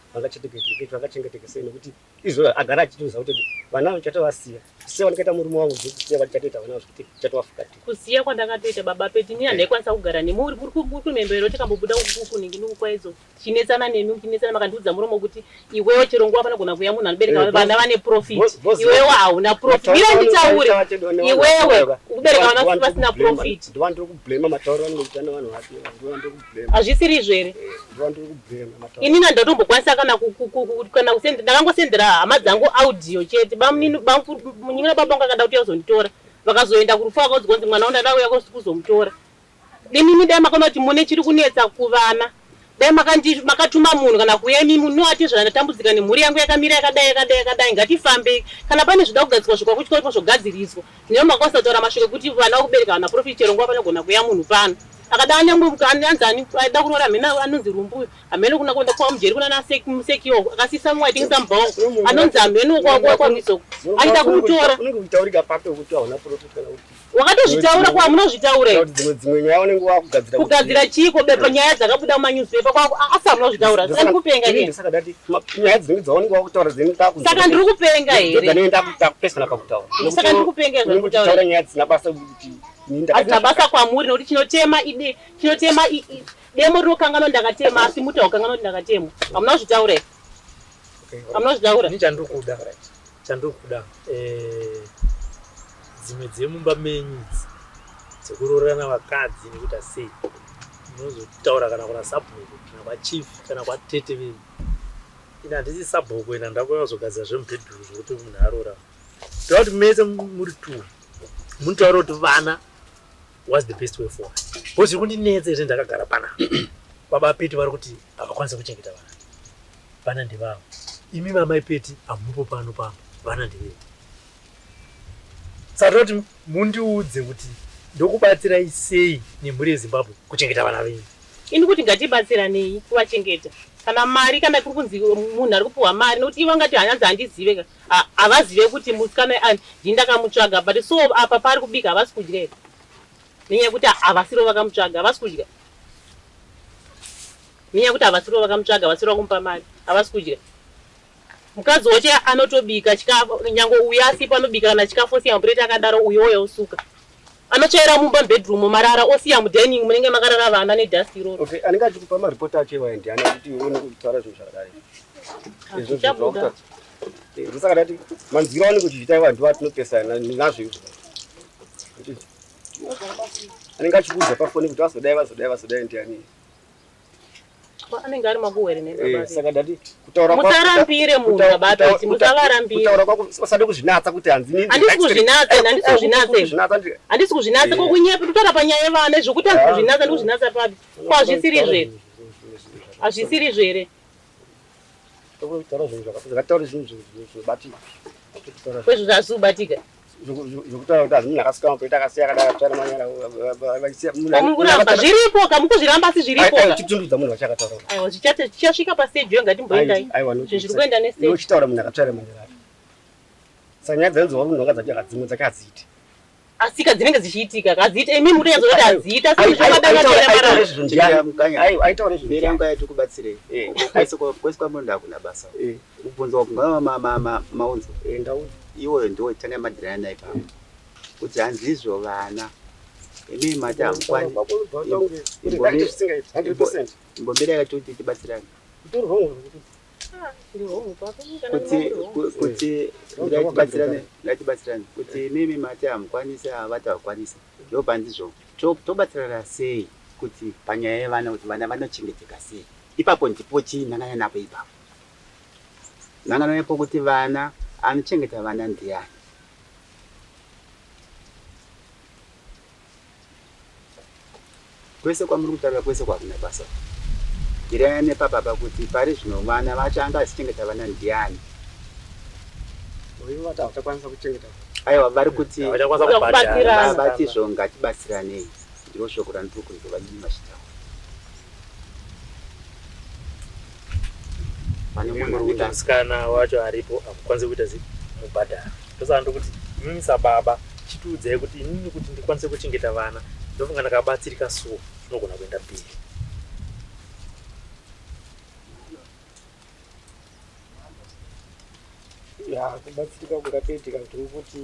Speaker 4: vangachengeteke sei nekuti izvo agara achitoziva kuti vana vachatovasiya siya vanakaita murume wangu dzekusiya vachatoita vana kuti chatovafukatii.
Speaker 5: Kusiya kwandakatoita baba Peti ini handaikwanisa kugara nemi uri kumembero tikambobuda kukuningi ndikukwaizvo chinetsana nemi uchinetsana makandiudza muromo kuti iwewo chero nguva panogona kuuya munhu anobereka vana vane profit iwewo hauna profit. Mira nditaure iwewe kubereka vana vasina profit.
Speaker 4: Ndiva ndiri kublema matauro anoita nevanhu vake ndiva ndiri kublema.
Speaker 5: Hazvisiri izvere
Speaker 4: Ndiva ndiri kublema matauro.
Speaker 5: inini handatombokwanisa kana ndakangosendera hama dzangu audio chete munyingira baba vangu akada kuti yazonditora vakazoenda kurufa vakazogonzi mwana wanda dauya kuzomutora. Demimi dai makaona kuti mune chiri kunetsa kuvana dai makatuma munhu kana kuuya imimi noati zvandatambudzika nemhuri yangu yakamira yakadai ngatifambei kana pane zvida kugadzirwa zvikwa kuchikoro zvogadziriswa neo makwanisa kutaura mashoko kuti vana vakubereka vana profit chero nguva panogona kuuya munhu pano akada anyangoanzani aida kunora hamena anonzi rumbuyo hameno kuna kuenda kwa mujeri kuna nasekiwo akasisa mumwe aitengesa mubhawo anonzi hameno kwakwamisoko aida kumutora.
Speaker 4: Unenge uchitaurika pape kuti hauna profit kana kuti
Speaker 5: wakatozvitaura kwa munozvitaura
Speaker 4: dzimwe nyaya unenge
Speaker 5: wakugadzira chiko bepa nyaya dzakabuda mumanewspaper kwako asi hamunozvitaura saka ndikupenga here.
Speaker 4: Saka dati nyaya dzinenge dzaunenge wakutaura
Speaker 5: saka ndiri kupenga here
Speaker 4: ndakupesana pakutaura.
Speaker 5: Saka ndiri kupenga
Speaker 4: zvakutaura nyaya dzina basa kuti
Speaker 5: hazina basa kwamuri nokuti chinotema demo rinokanganwa ndakatema asi mutawo kanganwa ndakatemwa hamuna zvitaura here. Hamuna zvitaura
Speaker 3: ini chandikuda dzimwe dzemumba menyu dzekuroorana vakadzi nekuita sei munozotaura kana kuna sabhuku kana kwachief kana kwatete venyu. Ina handisi sabhuku ina ndakauya kuzogadzira zvemubhedhuru zvokuti munhu aroora. Tova kuti mese muri tu munotaura kuti vana what's the best way forward. Because zviri kundinetsa izve ndakagara pana baba Peti vari kuti havakwanisa kuchengeta vana. Vana ndevavo. Imi mamai Peti hamupo pano vana ndevenu. Saka kuti mundiudze kuti ndokubatsirai sei nemhuri yeZimbabwe kuchengeta vana venyu.
Speaker 5: ini kuti ngatibatsiranei kuvachengeta kana mari kana kuri kunzi munhu ari kupiwa mari nokuti ivo ngati hanyanzi handizive havazive kuti musikana ndindakamutsvaga but so apa pari kubika havasi kudya here nenyaya yekuti havasiro vakamutsvaga havasi kudya nenyaya yekuti havasiro vakamutsvaga havasiro kumupa mari havasi kudya. Mukadzi wacho anotobika chikafu nyango uya asipo anobika kana chikafu osiya mupureti akadaro uyo usuka anotsvaira mumba bedroom marara osiya mudining munenge makarara vana nedust roll.
Speaker 4: Okay, anenge achikupa maripoti acho iwa ndiani kuti uone kutaura zvinhu zvakadai izvo zvakuta saka dati manziro aone kuchiita iwa ndiwo atinopesana nazvo izvo anenge achikuudza pafoni kuti vazodai ndiani
Speaker 5: anenge ari makuwere nebaba
Speaker 4: saka dati kutaura
Speaker 5: musarambire munhu baba kuti musavarambire
Speaker 4: kutaura kwako usade kuzvinatsa kuti handisi kuzvinatsa
Speaker 5: kokunyepa totora panyaya yevana zvokuti handisi kuzvinatsa ndikuzvinatsa papi ko hazvisiri zvere
Speaker 4: kutaura zvinhu zvakataura zvinhu zvinobatika
Speaker 5: kwezvo zvasi kubatika
Speaker 4: zvokutaura kuti hazvinhu akasika mapoita akasiya kadai atsvara manyara
Speaker 5: kuramba zviripo kamukuzviramba asi zviripo
Speaker 4: chitundudza munhu vachakataura
Speaker 5: aiwa chichasvika pastage yo ngatimboendai zvinhu zviri kuenda nestage
Speaker 4: uchitaura munhu akatsvara manyara saka nyaya dzainzwa munhu akadzacha kadzimwe dzakadziiti
Speaker 5: asika dzinenge dzichiitika kadziita imi muri yazoti adziita
Speaker 4: aitaura
Speaker 6: mberi yangu yaiti kubatsirei kwese kwamunhu akuna basa kubvunzwa kunga maunzo iwoyo ndiwo tanga madhirana naye pamwe kuti hanzizvo vana imini mati hamukwani mbomberi yakati kuti tibatsirane kuti ngatibatsirane kuti imimi mati hamukwanisi havati vakwanisa ndopanzizvo tobatsirana sei kuti panyaya yevana kuti vana vanochengeteka sei ipapo ndipo chii nhangana napo ipapo nhangana napo kuti vana anochengeta vana ndiani kwese kwamuri kutaura kwese kwakuna basa girayane nepapapa kuti pari zvino vana vacho anga achichengeta vana ndiani aiwa vari kuti vati zvo ngatibatsiranei ndiro shoko randiri kunzwa vadini machitaura
Speaker 3: pane munhu musikana wacho aripo akukwanisa kuita mubhadhara ndosaka ndokuti inini sababa chitiudzai kuti inini kuti ndikwanise kuchengeta vana ndofunga ndakabatsirika so zvinogona kuenda mberi
Speaker 4: kubatsirika kungapiitika kuti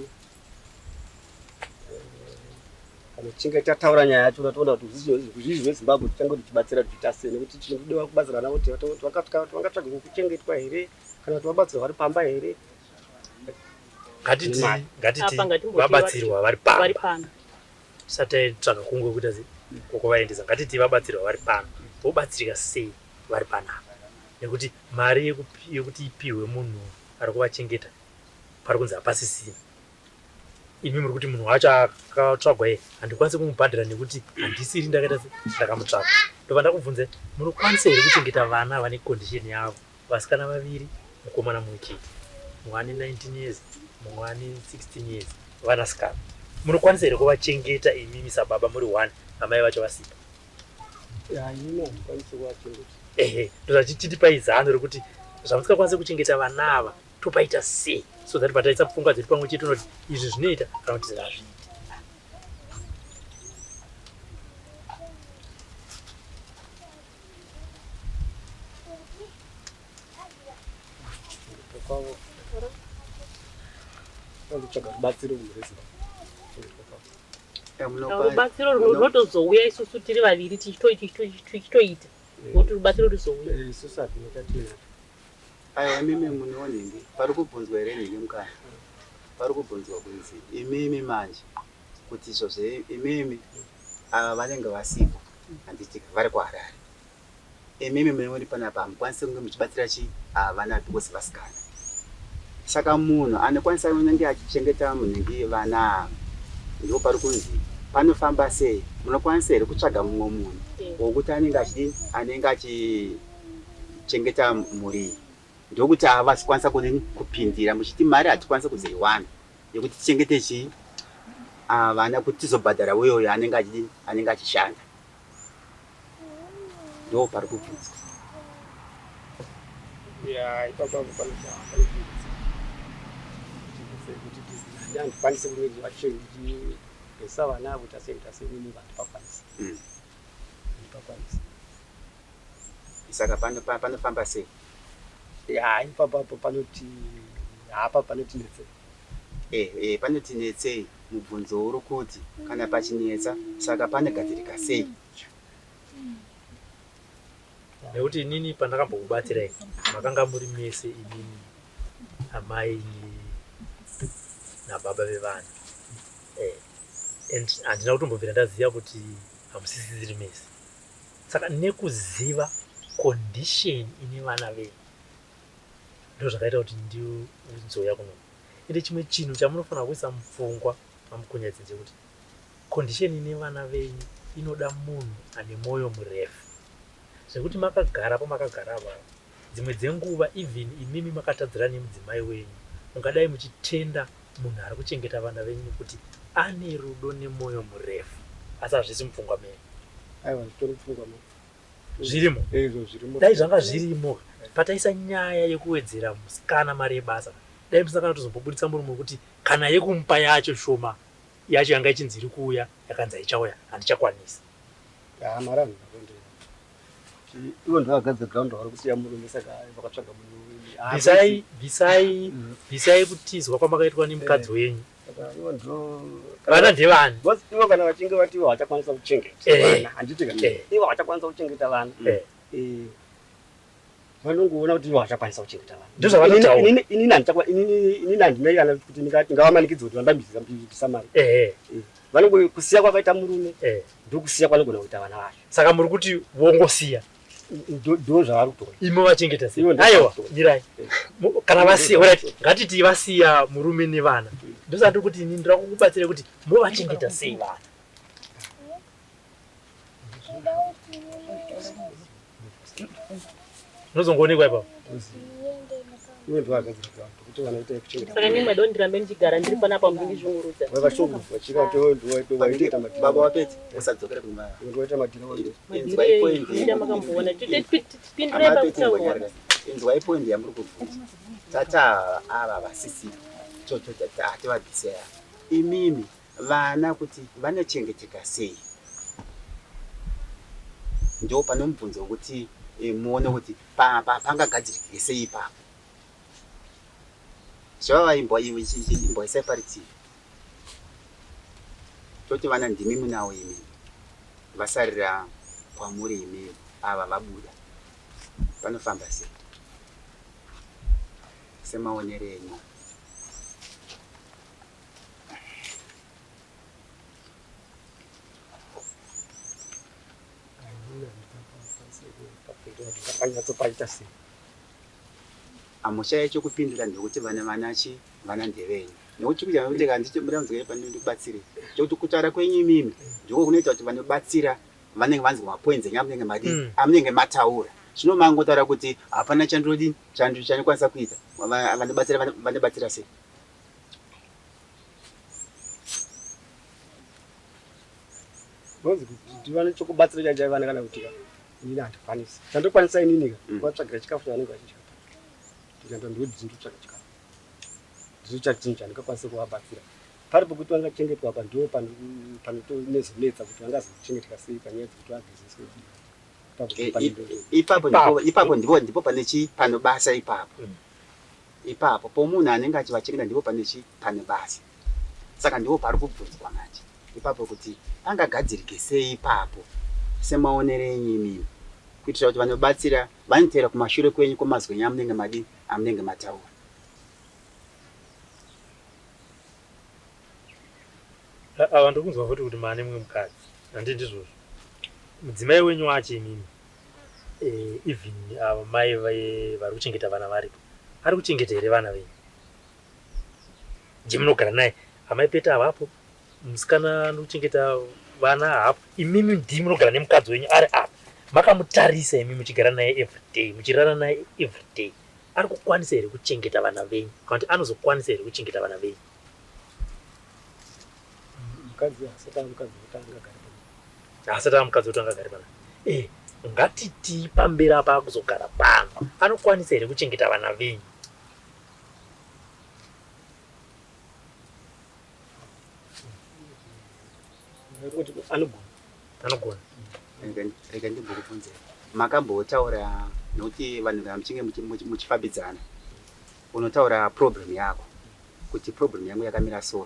Speaker 4: kana tichinge tataura nyaya yacho tatoona kuti zvizvi zvezimbabwe titange tichibatsira tichiita sei nekuti tinodiwa kubatsirana kuti vangatsvaga kuchengetwa here kana kuti vabatsirwa vari pamba here
Speaker 3: ngatiti vabatsirwa vari pamba tisati tsvaga kungwe kuita kokuvaendesa ngatiti vabatsirwa vari pano vobatsirika sei vari panapa nekuti mari yekuti ipiwe munhu ari kuvachengeta pari kunzi hapasisina imi muri kuti munhu wacho akatsvagwa ye handikwanisi kumubhadhira nekuti handisiri ndakaita ndakamutsvaga ndobva ndakubvunzai munokwanisa here kuchengeta vana vane kondisheni yavo vasikana vaviri mukomana mumwe chete mumwe ane 19 years mumwe ane 16 years vanasikana munokwanisa here kuvachengeta imimi sababa muri 1 amai vacho vasipa ndozvachitipai zano rekuti zvamusingakwanisa kuchengeta vana ava topaita sei so that pataisa pfungwa dzedu pamwe chete unoti izvi zvinoita kana kuti zvirazviita rubatsiro runotozouya isusu tiri vaviri tichitoita nokuti rubatsiro ruzouya
Speaker 6: aiwa mimi munonhingi pari kubvunzwa here nhingi mukana pari kubvunzwa kunzi imimi manje kuti izvozve imimi ava vanenge vasipo handiti vari kuharare imimi munori panapa hamukwanisi kunge muchibatsira chii ava vana vose vasikana saka munhu anokwanisa unenge achichengeta munhingi vana ava ndipo pari kunzi panofamba sei munokwanisa here kutsvaga mumwe munhu wokuti anenge achichengeta muri ndokuti ava vasikwanisa kupindira muchiti mari hatikwanisa kuzoiwana yekuti tichengete chii vana kuti tizobhadhara uyoyo anenge achishanda ndo pari kubvunzwa
Speaker 4: handikwanisi kuesa vana avo tasemimi vandipakwanisa
Speaker 6: saka panofamba sei
Speaker 4: ipapapo panoti hapa panotinetsei
Speaker 6: panotinetsei mubvunzo uri kuti kana pachinetsa saka panogadzirika sei
Speaker 3: nekuti inini pandakambokubatsirai makanga muri mese inini amai nababa vevana and handina kutombobvira ndaziva kuti hamusisiri mese. Saka nekuziva condition ine vana venyu ndo zvakaita kuti ndizouya kuno. Ende chimwe chinhu chamunofanira kuisa mupfungwa mamukunyadzi ndechekuti condition ine vana venyu inoda munhu ane mwoyo murefu, zvekuti makagara pamakagara apa dzimwe dzenguva even imimi makatadzira nemudzimai wenyu mungadai muchitenda munhu ari kuchengeta vana venyu kuti ane rudo nemwoyo murefu, asi hazvisi mupfungwa menyu.
Speaker 4: Aiwa, zvitori mupfungwa menyu.
Speaker 3: Zvirimo?
Speaker 4: Zvirimo.
Speaker 3: Dai zvanga zvirimo pataisa nyaya yekuwedzera musikana mari yebasa, dai musakana tozombobuditsa murume kuti kana yekumupa yacho shoma yacho yanga ichinzi iri kuuya yakanzi haichauya handichakwanisi.
Speaker 4: Mara ndakondera. Ivo ndakagadzira ground vari kusiya murume saka vakatsvaga murume.
Speaker 3: Bvisai kutizwa kwamakaitwa nemukadzi wenyu.
Speaker 4: Ivo ndo
Speaker 3: Vana ndevani?
Speaker 4: Ivo kana vachinge vati ivo havachakwanisa kuchengeta vana, handiti kana ivo havachakwanisa kuchengeta vana, vanongoona kuti ivo havachakwanisa kuchengeta vana.
Speaker 3: Ndozvavanotaura.
Speaker 4: Inini handinai kana kuti ndikati ngavamanikidze kuti vandambisa mari. Vanongokusiya kwakaita murume ndokusiya kwanogona kuita vana vacho.
Speaker 3: Saka muri kuti vongosiya
Speaker 4: ndo zvavari kutora
Speaker 3: imo vachengeta sei? Aiwa, mirai kana vasiya, orati ngatiti vasiya murume nevana, ndosati kuti ini ndira kukubatsira kuti movachengeta sei vana. Nozongoonekwa ipapo.
Speaker 4: ivo ndovagadzira ground kuti vana vaite kuchengeta.
Speaker 5: Saka ini mwedo ndirambe ndichigara ndiri panapa mundishungurudza.
Speaker 4: Vakashungurudza chikato
Speaker 6: baba wapedza usadzokere kumaya
Speaker 4: ndoita madhira
Speaker 5: Madhiri makamboona. Tipindirai pakutaura.
Speaker 6: inzwa ipoindi yamuri kubvunza tata ava vasisi tivabvisea imimi vana kuti vanochengeteka sei, ndo pane mubvunzo wekuti muone kuti pangagadzirike sei ipapo. Zvava imboisai paritivi toti vana ndimi munawo imimi vasarira kwamuri imimi ava vabuda panofamba sei semaonero enyu. Amushaya chokupindura ndekuti vana ndevenyu nekuti kuti vanoteka ndichimuramuzika panondibatsire chokuti kutaura kwenyu imimi ndiko kunoita kuti vanobatsira vanenge vanzwa mapoints enyu amunenge madini amunenge mataura zvino mangotaura kuti hapana chandodini chanokwanisa kuita vanobatsira sei.
Speaker 4: Bonzi kuti vane chokubatsira chaiva kana kuti inini handikwanisi. Chandokwanisa inini kuvatsvagira chikafu chavanenge vachidya. Ndikanda ndoti ndinotsvaga chikafu. Ndizotsvaga chinhu chandingakwanisa kuvabatsira. Pari pokuti vangachengetwa apa ndo panotonetsa kuti vangazokuchengeteka sei panyaya dzekuti
Speaker 6: Ipapo ndipo pane panobasa ipapo pomunhu anenge achivachengeta ndipo pane basa. Saka ndipo pari kubvunzwa manje ipapo kuti angagadzirike sei ipapo semaonero enyu imimi kuitira kuti vanobatsira vanotera kumashure kwenyu kwemazwi enyu amunenge mataura.
Speaker 3: Ava ndokunzwa futi kuti mane mumwe mukadzi handi ndizvozvo mudzimai wenyu wacho imimi even ava mai vari kuchengeta vana varipo ari kuchengeta here vana venyu ndimunogara naye amai pete avapo musikana anokuchengeta vana hapo imimi ndimi munogara nemukadzi wenyu ari apa makamutarisa imi muchigara naye everyday muchirara naye everyday ari kukwanisa here kuchengeta vana venyu kana kuti anozokwanisa here kuchengeta vana venyu. Asati amukadzi wotanga gari pana ngatiti pamberi apa akuzogara pano anokwanisa here kuchengeta vana venyu. Anogona.
Speaker 6: Rega ndimbokubvunzira makambotaura nokuti vanhu kana muchinge muchifambidzana unotaura problem yako kuti problem yangu yakamira so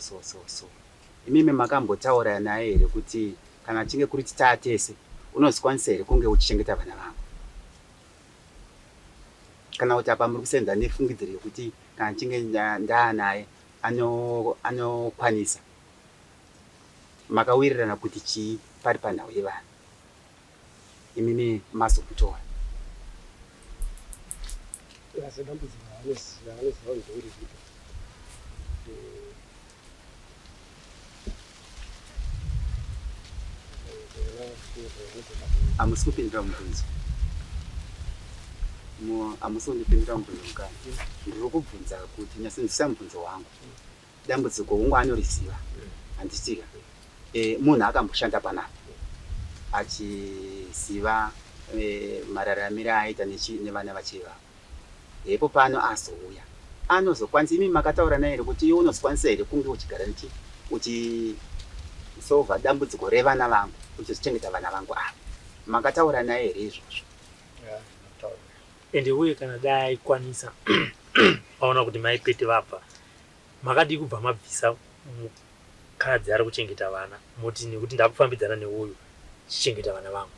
Speaker 6: imimi makambotaura naye here kuti kana achinge kuri titatese unozikwanisa here kunge uchichengeta vana vangu kana kuti apa muri kusenza nefungidziro yekuti kana achinge ndaa naye anokwanisa. makawirirana kuti chii pari panhau yevana imini mazokutora hamusi kupindura mubvunzo hamusi kundipindura mubvunzo mukani ndiri kubvunza kuti nyasinzisa mubvunzo wangu dambudziko ungu anoriziva handitika munhu akamboshanda panapa achiziva mararamiro aita nevana vachivavo ipo pano azouya anozokwanisa imi makataura naye here kuti iwe unozokwanisa here kunge uchigara uchisolva dambudziko revana vangu uchizochengeta vana vangu ava makataura naye here izvozvo
Speaker 3: ende uye kana dai aikwanisa aona kuti maipete vabva makadi kubva mabvisa mukadzi ari kuchengeta vana moti nekuti ndakufambidzana neuyu chichengeta vana vangu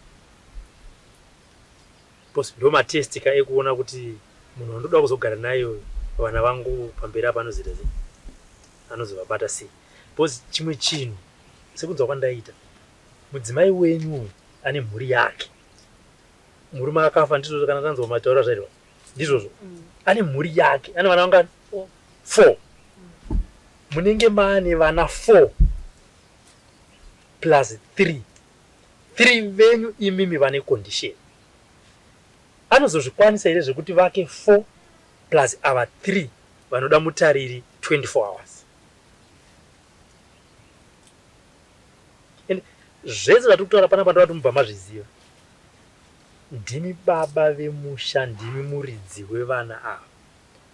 Speaker 3: pos ndo matestika ekuona kuti munhu wandoda kuzogara nayo vana vangu pamberi apa anozovabata sei pos chimwe chinhu sekunzwa kwandaita mudzimai wenyu ane mhuri yake murume akafa ndizvozvo kana tanzwa mataura zvairwa ndizvozvo ane mhuri yake ane vana vangani 4 munenge maane vana 4 plus 3 venyu imimi vane condition anozozvikwanisa here zvekuti vake 4 plus ava 3 vanoda mutariri 24 hours zvese zvatiri kutaura panapa ndoda kuti mubva mazviziva ndimi baba vemusha ndimi muridzi wevana ava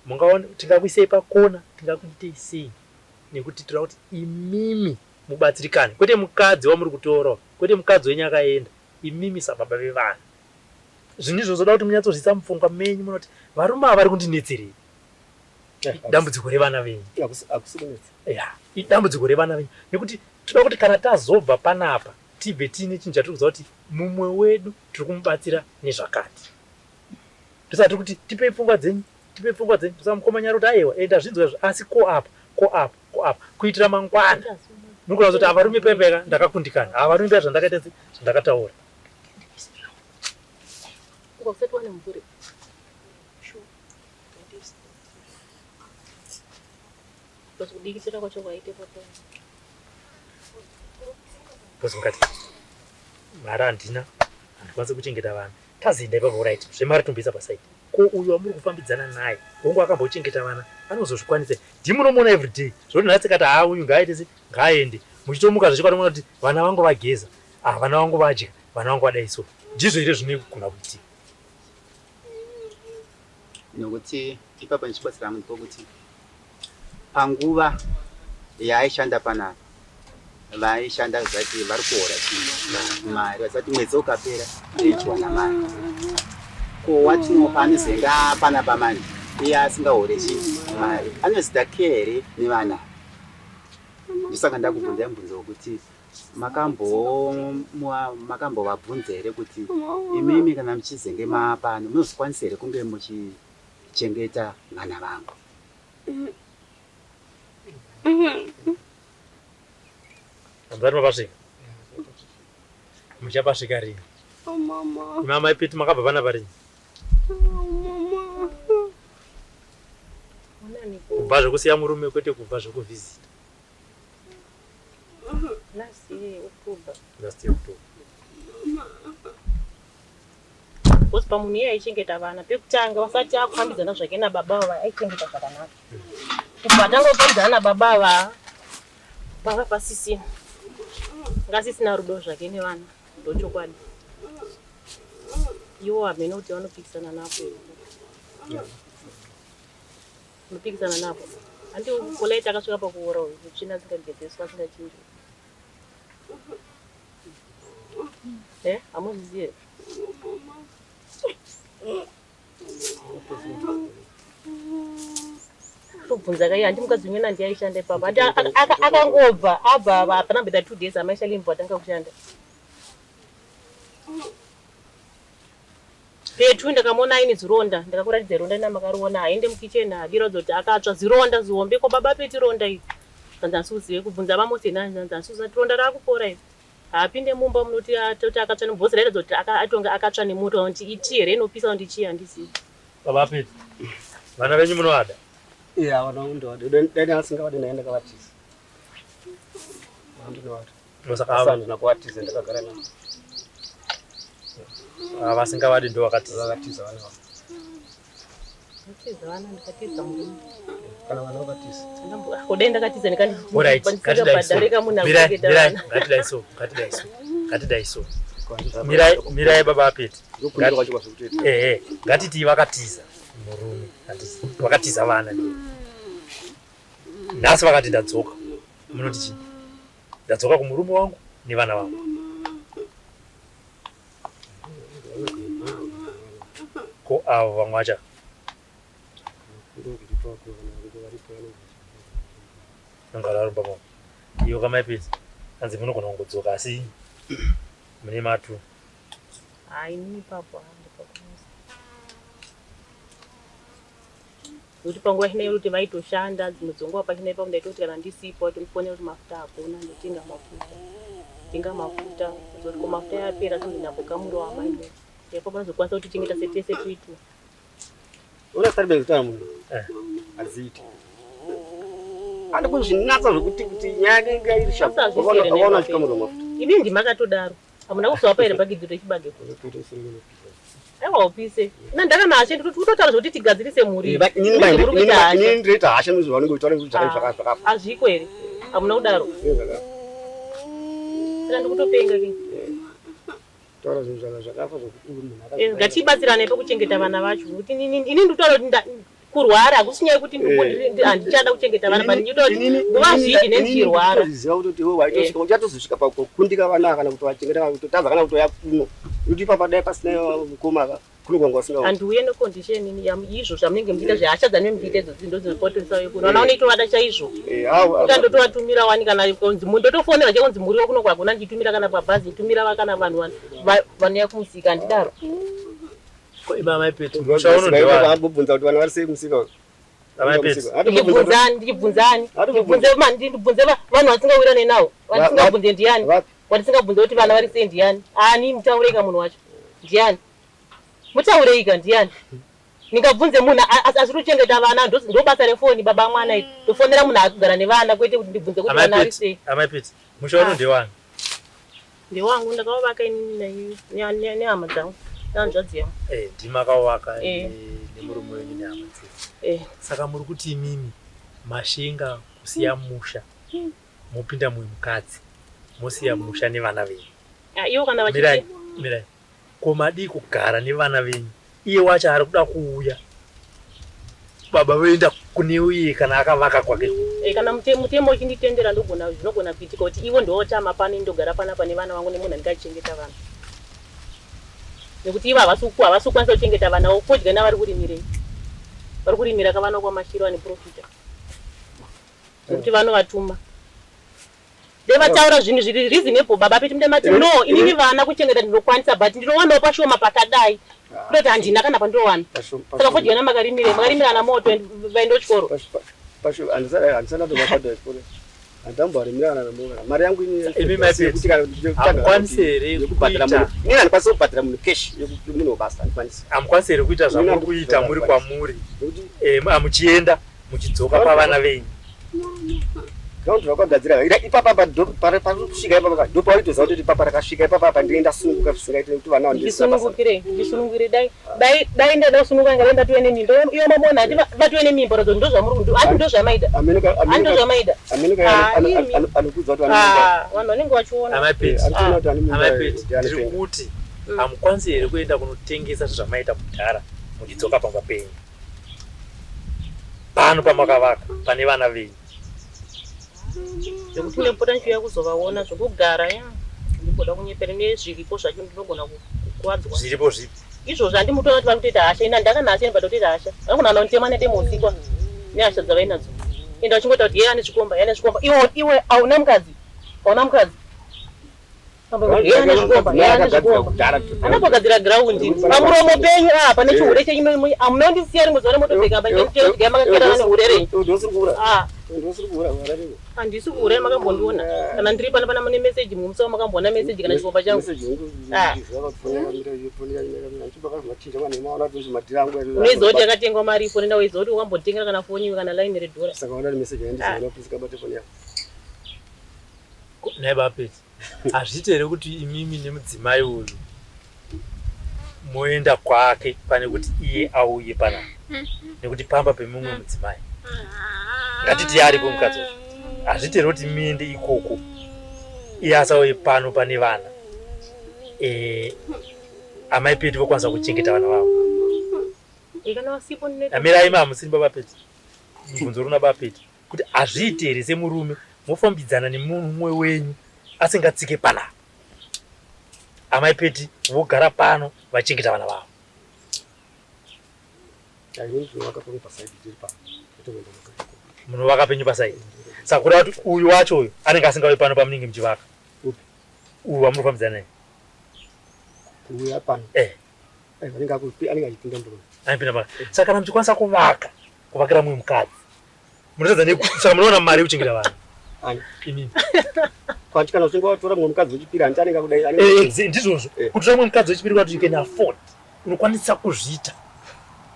Speaker 3: mungaona tingakuisei pakona tingakuitei sei nekuti tinoda kuti imimi mubatsirikane kwete mukadzi wamuri kutorawo kwete mukadzi wenyu akaenda imimi sababa vevana zvinhu izvozvo zoda kuti munyatsozvisa mupfungwa menyu munoti varume ava vari kundinetserei dambudziko revana venyu idambudziko revana venyu nekuti toda kuti kana tazobva panapa tibve tiine chinhu chatiri kuziva kuti mumwe wedu tiri kumubatsira nezvakati tisati kuti tipei pfungwa dzenyu tisamukomanyara kuti aiwa enda zvinzwa izvo asi ko apa kuitira mangwana nokuna kuti avarume pepeka ndakakundikana havarume pea zvandakaita zvandakataura bhosi mukati mari handina handikwanisi kuchengeta vana tazienda ipapo right zvemari tombisa pasaidi ko uyu wamuri kufambidzana naye hongu akambochengeta vana anozozvikwanisa ndimunomuona everyday zvoti nhasi kati haa uyu ngaaitese ngaaende muchitomuka zvichikwatomuona kuti vana vangu vageza vana vangu vadya vana vangu vadaiso ndizvo here zvinogona kuitika
Speaker 6: nokuti ipapo ndichibatsira munhu pokuti panguva yaaishanda panapa vaishanda zati vari kuhora mari vasati mwedzi ukapera eichiwana mari ko watinopa anozenga panapa mani iye asingahorechi mari anozita ke here nevana ndosaka ndakubvunza mubvunzo wekuti makambovabvunza here kuti imimi kana muchizenge maapano munozokwanisa here kunge muchichengeta vana vangu
Speaker 3: Andari mapasvika muchapasvika rini mama ipiti makabva pana parini kubva zvekusiya murume kwete kubva zvekuvhizita last year October bosi pamunhu iye aichengeta vana pekutanga vasati akufambidzana zvake nababa ava aichengeta zvakanaka kubva tanga kufambidzana nababa ava pava pasisina ngasisina rudo zvake nevana ndochokwadi iwo hamene kuti vanopikisana napo unopikisana napo handi kulaita akasvika pakuora utsvina dzingagezeswa dzingachinjwa hamuzvizive tobvunza kai handi mukadzi umwe nandi aishanda ipapo hati akangobva abva hapana mbeda 2 days amaishalimbo atanga kushanda petu ndakamona aine zironda ndakakuratidza ronda namakariona haende mukicheni hadira kuti akatsva zironda zihombe ko baba peti ronda iri
Speaker 5: Ndansuziwe kubvunza vamoti ndansuza tironda rakupora ivi. Apinde mumba munoti akatsva nebhosi raita kuti atonga akatsva nemoto kuti iti here inopisa kuti chii handisi.
Speaker 3: Baba Pete. Vana venyu munovada?
Speaker 4: Iya vana ndovada. Dai asingavadi naye ndakavatisa. Ndovada.
Speaker 3: Saka ava
Speaker 4: ndinakuvatisa ndakagara navo.
Speaker 3: Vasingavadi ndo vakatiza
Speaker 4: vana.
Speaker 5: Ndatiza vana ndikatiza murume.
Speaker 4: Kana vana vakatiza.
Speaker 5: Kudai ndakatiza
Speaker 3: ndikandibhadarika
Speaker 5: munhu
Speaker 3: ngatidaiso mirai Baba Pete. Ngatiti vakatiza murume vakatiza vana nhasi vakati ndadzoka. Munoti chii? Ndadzoka kumurume wangu nevana vangu. Ko avo vamwe vacha ngararumba mo iyo kama Pete anzi munogona kungodzoka asi mune matu.
Speaker 5: Ini papa kuti panguva ino kuti vaitoshanda dzimwe pachina ipapo ndaitoti kana ndisipo timufonera kuti mafuta hakuna ndotenga mafuta kuti ko mafuta yapera tindinambogamura wamaino ipapo panozokwanisa kuti tichengeta setese tuitu.
Speaker 4: Unasarbe kutana munhu aziite ande kuzvinatsa zvokuti nyaya ngairishapo vakaona chikamuro mafuta
Speaker 5: ini ndimakatodaro hamuna kuzoapa here bhagidhi rechibage aiwa upise ndakanashe kutotaura zvokuti tigadzirise muri
Speaker 4: inini ndireta hasha nozvaunenge utaura kuti zvakazvakafa
Speaker 5: azviko here hamuna kudaro saka ndikutopenga ke
Speaker 4: taura zvinhu zvakafa zvokuti munhu
Speaker 5: ngatibatsirane pakuchengeta vana vacho kuti ini nditaura kuti kurwara hakusinyai kuti handichada kuchengeta vana bani nditaura kuti nguva zhinji nendichirwara
Speaker 4: ziva kuti iwe waitosvika uchatozosvika pakukundika vana kana kuti wachengeta kutadza kana kuti yakuno kuti papa dai pasina mukoma kunogwanga usinga
Speaker 5: handiuye nekondisheni izvo zvamunenge muchiita zvehasha dzanenge muchiita idzo ndozvipotosayo kuno vana unoitovada chaizvo utandotovatumira wani kana kunzi ndotofonera chekunzi muri wakunogwa hakuna nditumira kana pabhazi nditumira kana vanhu vanouya kumusika handidaro.
Speaker 3: Baba Pete
Speaker 4: ambobvunza kuti vana vari sei kumusika
Speaker 5: ndibvunzani vanhu vasingawirane navo vandisingabvunze ndiani wandisingabvunze kuti vana vari sei ndiani ani mutaureika munhu wacho ndiani mutaureika ndiani ndingabvunze munhu asitochengeta vana ndobasa refoni baba mwana iti tofonera munhu akugara nevana kwete kuti ndibvunze kuti vana vari sei.
Speaker 3: Baba Pete mushauri ndewani?
Speaker 5: Ndewangu ndakavavaka inini nehama dzangu nanzvadzi yangu
Speaker 3: ndimakavaka nemurume wenyu nehama dzenyu. Saka muri kuti imimi mashinga kusiya musha mopinda mumwe mukadzi mosiya musha nevana venyu.
Speaker 5: Iwo kana
Speaker 3: mirai ko madi kugara nevana venyu iye wacho ari kuda kuuya baba voenda kune uye kana akavaka kwake
Speaker 5: kana mutemo uchinditendera ndogona zvinogona kuitika kuti ivo ndotama pane ndogara panapa nevana vangu nemunhu andingachengeta vana nekuti ivo havasi kukwanisa kuchengeta vana kodya navari kurimirei vari kurimira kavana kwamashiro ane profita nekuti vanovatuma ndevataura zvinhu zviri reasonable baba Pete mudemati no inini vana kuchengeta ndinokwanisa but ndinowanawo pashoma pakadai kutoti handina kana pandowana saka kodya namakarimira namoto vaenda kuchikoro
Speaker 4: handisana tomapado echikoro handamboarimirana namoa mari yangu
Speaker 3: hamukwanisi here kuita
Speaker 4: inini handikwanisa kubhadhira munhu keshi yemunhu webasa handikwanisi
Speaker 3: hamukwanisi here kuita zvamuri kuita muri kwamuri muchienda muchidzoka pavana venyu
Speaker 4: kaundi vakagadzira ipapa kusvika ipapa ndopawaitoziva kuti papa rakasvika ipapa ndienda sununguka zvisingaiti kuti vana
Speaker 5: ndisunungire dai ndada kusununguka ngaenda tive nemimba iyo mamona hati vative nemimba rodzo ndozvamaida
Speaker 4: anokudza kuti
Speaker 5: vanhu vanenge vachiona
Speaker 3: ndiri kuti hamukwanisi here kuenda kunotengesa zvamaita kudhara muchidzoka pamba penyu pano pamakavaka pane vana venyu
Speaker 5: zvekuti ndinopota ndichiuya kuzovaona zvokugara ndimboda kunyepera nezviripo zvacho ndinogona kukuwadzwa
Speaker 3: zviripo zvipi
Speaker 5: izvozvo handimutoona kuti vari kutoita hasha ina ndakanasi ndibada kutoita hasha vanogona notema nedemosikwa nehasha dzavainadzo enda vachingota kuti yeye ane zvikomba iwe hauna mukadzi anambogadzira giraundi pamuromo penyu apa nechihure cheimwe hamunondisiya rimwe zuva remotobheka makakirana nehure renyu handisi kuuraya makambondiona kana ndiri pana mune meseji mumusoro makambona meseji kana chiromba changu unoiziva kuti yakatengwa maripo nenda uiziva kuti wakambotengera kana foni kana line redhora
Speaker 3: nai bapedzi hazviiti here kuti imimi nemudzimai uyu moenda kwake pane kuti iye auye panapa nekuti pamba pemumwe mudzimai ngatiti aripo mukadzi uyu hazviiti here kuti miende ikoko iye asauye pano pane vana amai pedu vokwanisa kuchengeta vana vavo amirai mamusiri babapedzi mubvunzo runa bapedzi kuti hazviiti here semurume mofambidzana nemumwe wenyu asingatsike panapa amai peti vogara pano vachengeta vana vavo munovaka penyu pasaidi saka kuda kuti uyu wacho uyu anenge asingauye pano pamunenge muchivaka uyu wamurofambidzana naye anopinda saka kana muchikwanisa kuvakira mumwe mukadzi munotaridza saka munoona mari yekuchengeta vanhu imini
Speaker 4: kana uchinge watora mumwe mukadzi wechipiri hanti anenge kudai
Speaker 3: ndizvozvo kutora mumwe mukadzi wechipiri kwati you can afford unokwanisa kuzviita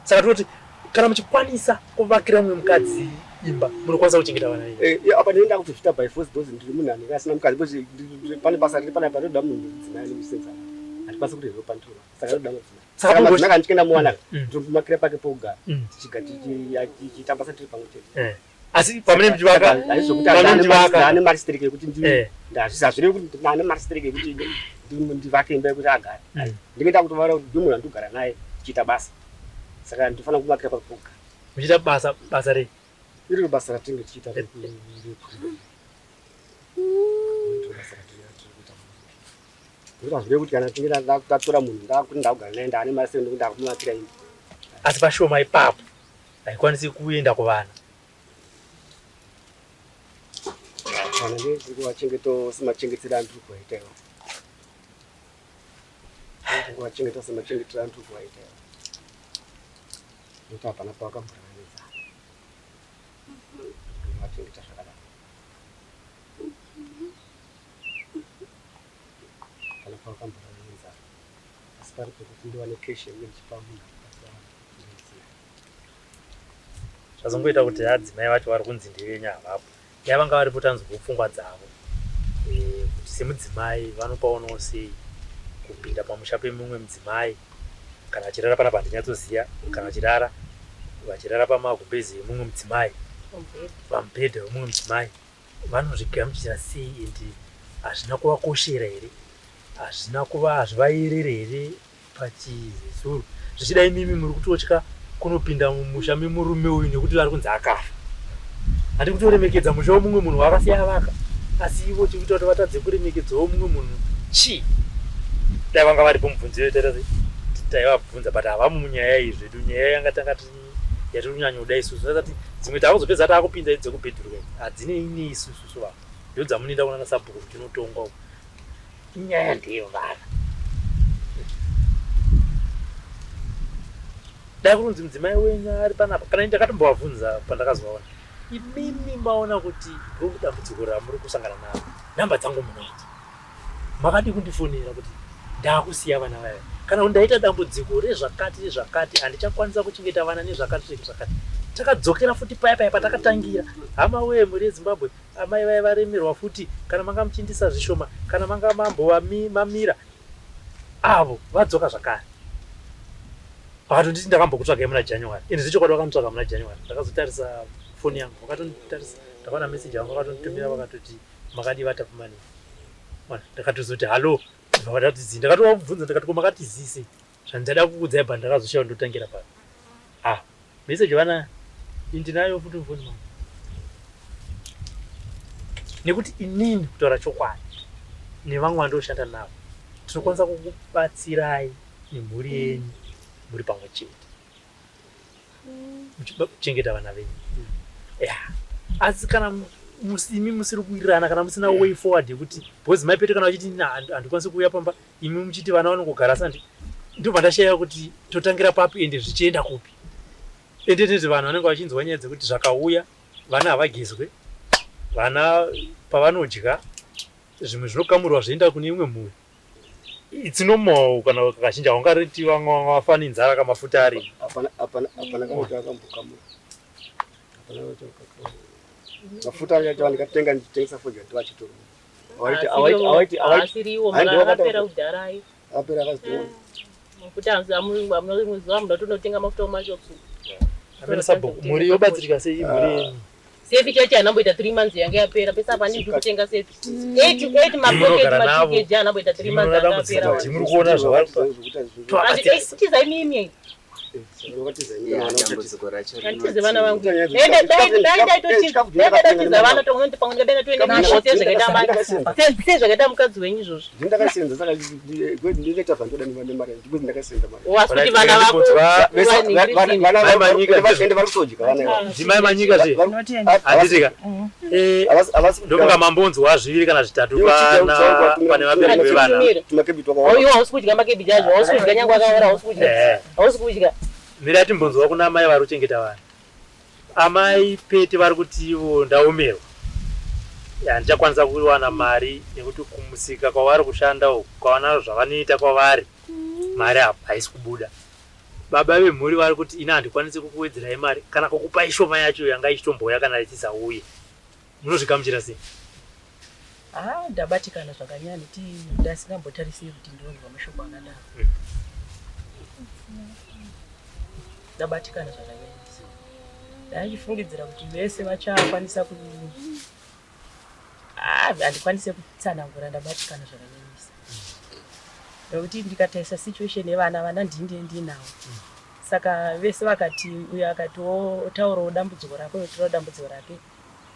Speaker 3: saka toti kana muchikwanisa kuvakira mumwe mukadzi imba munokwanisa kuchengeta vana venyu
Speaker 4: apa ndinoenda kutozviita by force because ndiri munhu anenge asina mukadzi pane basa riri panapa rinoda munhu mudzimai anomusenza handikwanisi kuti zvopandiwa saka rinoda mudzimai saka ndichikenda muwana ndomakira pake pogara tichitambasa tiri pamwe chete
Speaker 3: asi pamene mchivaka
Speaker 4: ane mari stereke yekuti hazvirevi kuti ane mari stereke yekuti ndivake imba yekuti agare ndingoenda kutovara kuti ndimunhu andogara naye tichiita basa saka ndinofanira kumakira pakogara
Speaker 3: muchiita basa rei
Speaker 4: iriro basa ratinge tichiita hazvirevi kuti kana tinge tatora munhu ndakuti ndakugara naye ndaane mari stereke ndikuti ndakumakira imba
Speaker 3: asi pashoma ipapo haikwanisi kuenda kuvana
Speaker 4: kana ndezvikuwachengeta semachengetera andiri kuwaitawo kuwachengeta semachengetera andiri kuwaitawo noti hapana pawakamborananidza wachengeta zvakadaro hapana pawakamborananidza asi pari pekuti ndiwane keshi yange ndichipa munhu
Speaker 3: zvazongoita kuti adzimai vacho vari kunzi ndevenya havapo dai vanga varipo tanzwa pfungwa dzavo kuti semudzimai vanopaunawo sei kupinda pamusha pemumwe mudzimai kana vachirara panapa handinyatsiziva kana vachirara pamagumbezi emumwe mudzimai pamubhedha wemumwe mudzimai vanozvigamuchira sei endi hazvina kuvakoshera here hazvivaerere here pachizezuru zvichidai mimi muri kutotya kunopinda mumusha memurume uyu nekuti vari kunzi akafa handi kutoremekedza musha womumwe munhu wakasiya vaka asi ivo chikuita kuti vatadze kuremekedzawo mumwe munhu chii dai vanga varipo mubvunzo taivabvunza but havamo munyaya iyi zvedu nyaya yangatanga yatiri kunyanya kuda isusu asati dzimwe takuzopedza taakupinda idzi dzekubhedhuruka hadzine ine isususu vavo ndo dzamunoenda kunana sabhuku kuti tinotongwa inyaya ndeyevana dai kurunzi mudzimai wenyu ari panapa kana ndakatombovabvunza pandakazovaona imimi maona kuti ndodambudziko ramuri kusangana naro nhamba dzangu munoiti makadi kundifonera kuti ndakusiya vana vaya kana kuti ndaita dambudziko rezvakati handichakwanisa kuchengeta vana nezvakati takadzokera futi paya patakatangira hama weye muri yezimbabwe amai vaya varemerwa futi kana manga muchindisa zvishoma kana manga mamira avo vadzoka zvakare vakatonditi ndakambokutsvagai muna January ende zvichokwadi vakamutsvaga muna January ndakazotarisa foni yangu vakatonditarisa ndakaona meseji yangu vakatonditumira vakatoti makadi vatapumani ndakatozoti halo vakatati ndakatovabvunza ndakati ko makatizise zvandada kukudzai bha ndakazoshaya ndotangira pano meseji vana indinayo futi mufoni mangu nekuti inini kutaura chokwadi nevamwe vandoshanda navo tinokwanisa kukubatsirai nemhuri yenyu muri pamwe chete muchengeta vana venyu asi kana musimi musiri kuwirirana kana musina way forward yekuti bhozi maipete kana vachiti handikwanisi kuuya pamba imi muchiti vana vanongogara sandi ndobva ndashaya kuti totangira papi ende zvichienda kupi ende vanhu vanenge vachinzwa nyaya dzekuti zvakauya vana havagezwe, vana pavanodya zvimwe zvinokamurwa zvienda kune imwe mhuri. It's normal kana kazhinji haungareti vafa nenzara kamafuta ari.
Speaker 4: Hapana kamuti akambokamura. Mafuta acho andikatenga nditengesa fodya ndivachitora.
Speaker 5: Asiriwo makapera kudharayo.
Speaker 4: Apera akazitora.
Speaker 5: Mafuta amunoziva muda tonotenga mafuta omacho.
Speaker 3: Apera sabhuku muri yobatsirika sei muri.
Speaker 5: Sefi chachi anamboita 3 months yange yapera pesa pani ndikutenga sefi 8 mapocket machikeji anamboita 3 months yapera
Speaker 3: muri kuona zvavari
Speaker 5: tiza mimi Kantize vana vangu dai vana tomuntu pamwe ndabena tuende kushoteza zvakaita mukadzi wenyu izvozvo
Speaker 4: ndakasenza saka ndinoita vandoda ndivane mari ndikuti ndakasenza mari
Speaker 5: wasikuti vana vako
Speaker 3: vana manyika
Speaker 4: vashende vari kutodya vana
Speaker 3: dzimai manyika zve handitika ndofunga mambonzwa zviviri kana zvitatu pane vabereki vevana
Speaker 5: iwo hausi kudya makebichi azvo hausi kudya nyange akaora hausi kudya
Speaker 3: mira timbonzwa kuna amai vari kuchengeta vana amai pete vari kuti ivo ndaomerwa handichakwanisa kuwana mari nekuti kumusika kwavari kushanda kwavanazvo zvavanoita kwavari mari haisi kubuda. Baba vemhuri vari kuti ina handikwanisi kukuwedzerai mari kana kukupai shoma yacho yanga ichitomboya kana richisauye. Munozvigamuchira sei?
Speaker 7: Ndabatikana zvakanyanya kuti ndasingambotarisiri kuti ndinonzwa mashoko akadaro. Ndabatikana zvakanyanya. Ndaifungidzira kuti vese vachakwanisa handikwanise kutsanangura ndabatikana zvakanyanyisa. Nokuti ndikatarisa situation yevana ndinawo. Saka vese vakati uyo akatotaurawo dambudziko rake otora dambudziko rake.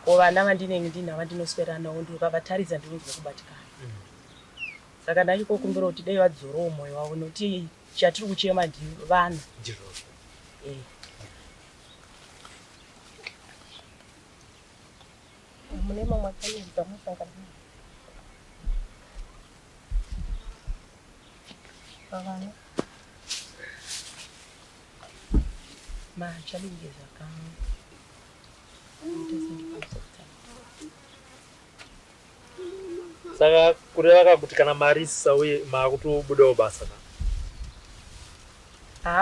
Speaker 7: Ko vana vandinava ndinoswera nawo ndikavatarisa ndinonzwa kubatikana. Saka ndachikokumbira kuti dai vadzorowo moyo wavo nokuti chatiri kuchema ndivana.
Speaker 5: Mune mamwe akanyepa musangana. Vana.
Speaker 7: Chalingeza kama.
Speaker 3: Saka kureva kuti kana mari isauye makutobudawo basa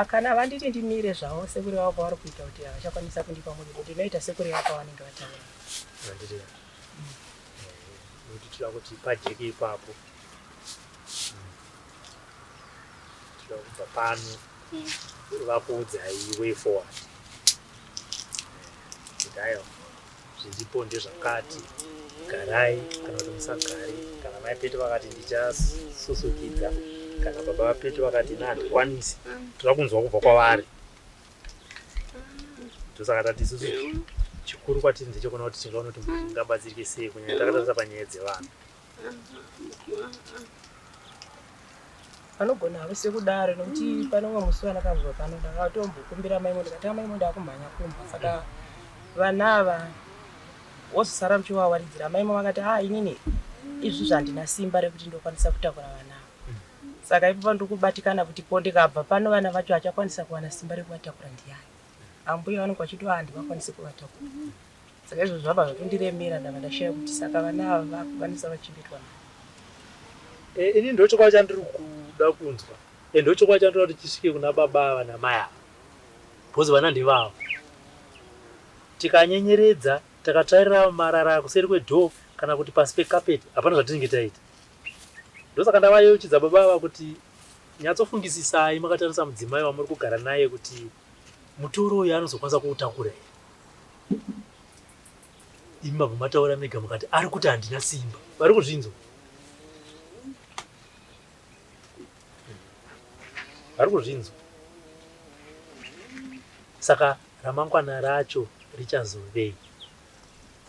Speaker 7: kana vanditi ndimire zvavo sekureva kwavari kuita kuti havachakwanisa kundipa muri kuti inoita sekureva kwavanenge vataura.
Speaker 3: Kuti tira kuti pajeke ipapo tira kubva pano vakuudzai way forward kuti aiwa zviripo ndezvakati garai kana kuti musagari kana mai pete vakati ndichasusukidza kana baba vapete vakati handikwanisi toda kunzwa kubva kwavari ndosaka tati isusu chikuru kwatiri ndechekuona kuti tingaona kuti tingabatsirike sei kunyanya takatarisa panyaya dzevana.
Speaker 7: Vanogona vese kudaro nokuti panomwe musi vanakabva pano ndakatombokumbira maimo ndikati maimo ndakumhanya kumba saka vana ava wozosara muchivawaridzira maimo vakati inini izvi zvandina simba rekuti ndokwanisa kutakura vana ava. Saka ipo ndikubatikana kuti po ndikabva pano vana vacho vachakwanisa kuwana simba rekuvatakura ndiani. Ambuya vanenge vachiti handivakwanisi kuvatakura. Saka izvo zvabva zvatondiremera ndava ndashaya kuti saka vana ava vakukwanisa vachibetwa.
Speaker 3: Ini ndochokwa chandiri kuda kunzwa ndochokwa chandinoda kuti chisvike kuna baba ava namai ava bhozi vana ndivavo. Tikanyenyeredza takatarira marara kuseri kwedhoo kana kuti pasi pekapeti hapana zvatinenge taita. Ndosaka ndavayeuchidza baba ava kuti nyatsofungisisai makatarisa mudzimai wamuri kugara naye kuti mutoro uyu anozokwanisa kuutakura here. Imi mabva mataura mega mukati ari kuti handina simba. Vari kuzvinzwa? Vari kuzvinzwa? Saka ramangwana racho richazovei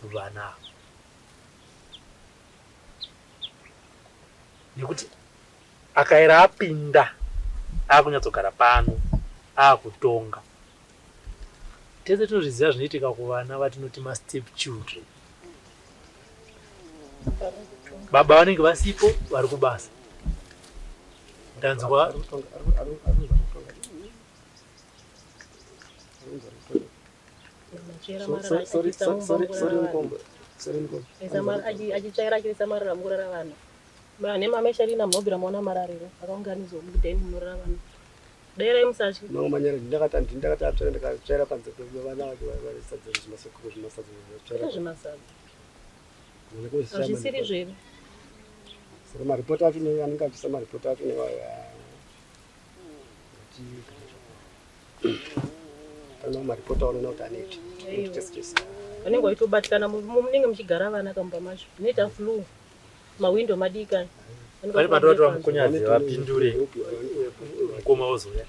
Speaker 3: vana ava. Nekuti akaira apinda akunyatsogara pano akutonga. Tese tinozviziva zvinoitika kuvana vatinoti mastep children. Baba vanenge vasipo vari kubasa. Ndanzwa
Speaker 5: Chera marara achichaira achirisamarira mukurara vanhu vane mamesharina munobvira maona marariro akaunganidzwa mudheni munorara vanhu dairai musatyi
Speaker 4: nomanyara ndakatapsara ndakatsvaira panze vana vacho varisadza zvimasadza
Speaker 5: hazvisiri zvedu
Speaker 4: saka maripoti acho anenge achisa maripoti acho pana maripoti aunona kuti aneti
Speaker 5: vanenge vaitobatikana munenge muchigara vana kamumba macho inoita flu mawindo madikani
Speaker 3: vari patotora mukunyazi vapindure mukoma wozouya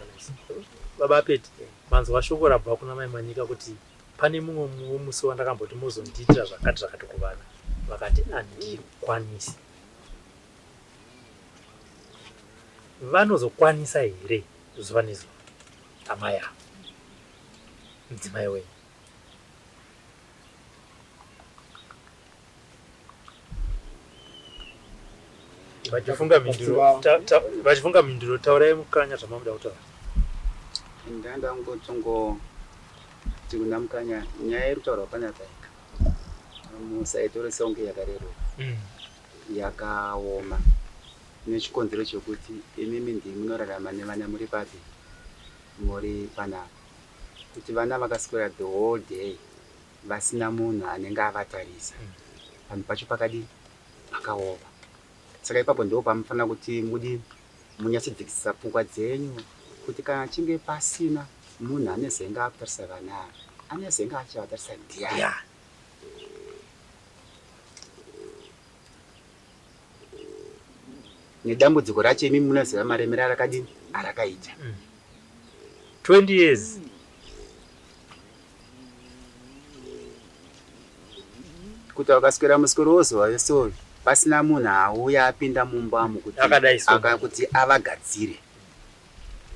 Speaker 3: baba apeti manzwa shoko rabva kuna mai Manyika kuti pane mumwe musi wandakamboti muzondiitira zvakati kuvana vakati handikwanisi. Vanozokwanisa here zuva nezuva amai avo mudzimai wenyu? Vachifunga mhinduro taurai mukanya zvamamuda kutaura.
Speaker 6: Ndandangotongo tikuna mukanya nyaya iri kutaurwa panakaika musaitore songe yakareruka yakaoma nechikonzero chekuti imimi ndimi munorarama nevana muri papi muri panapa kuti vana vakaswera the whole day vasina munhu anenge avatarisa panhu pacho pakadi pakaoma. Saka ipapo ndo pamufanira kuti mudi munyatsodzikisa pfungwa dzenyu kuti kana chinge pasina munhu anezenga akutarisa vana anezenga achavatarisa ndiani. Nedambudziko racho imi munoziva maremero arakadini arakaita
Speaker 3: 20 years.
Speaker 6: Kuti wakaswera musikoro wozuva yesoyo pasina munhu auya apinda mumbamo kuti avagadzire.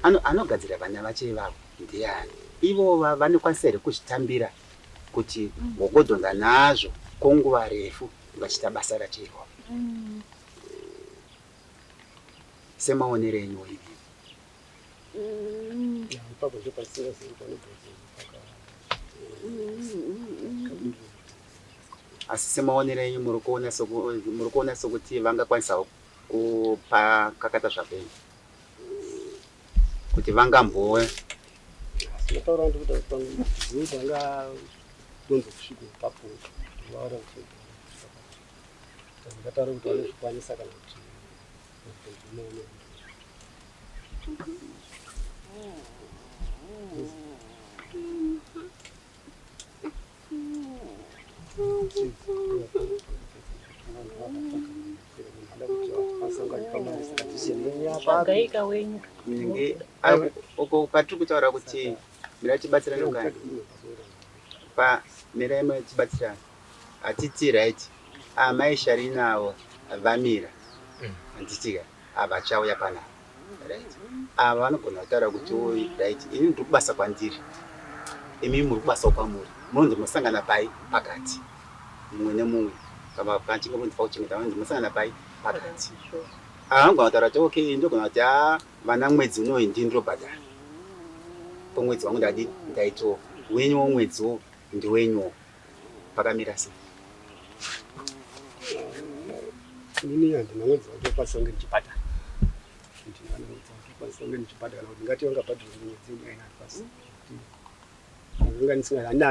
Speaker 6: Anogadzira vana vacho ivavo ndiani? Ivo vanokwanisa here kuzvitambira kuti vogodhonza nazvo kwenguva refu vachita basa racho ivavo. Semaonero enyu ivi asi semaonero enyu muri kuona sokuti vangakwanisa kupa kakata zvapenyu kuti vangambowe
Speaker 4: taura kuti vanga donzo kusvika ipapo vaura kuti ngataura kuti vanozvikwanisa kana kuti
Speaker 5: shagaika wenyu
Speaker 6: uko patiri kutaura kuti mira tibatsirane ungani pamira imwe tibatsirane hatiti right amai Sharina avo vamira handitika avachauya panapa right ava vanogona kutaura kuti oi right ini ndiri kubasa kwandiri imi muri kubasa kwamuri munonzi musangana pai pakati mumwe nemumwe kanachinge munzi pauchengeta munonzi musangana pai pakati angona kutaura kuti okay ndogona kuti vana mwedzi unoyi ndindirobhadhara pomwedzi wangu ndadi ndaito wenyu womwedziwo ndi wenyuwo pakamira sei?
Speaker 4: Ini handina mwedzi watokwanisa kunge ndichibhadhara kuti ngati wangabhadhara mwedzi umwe pasi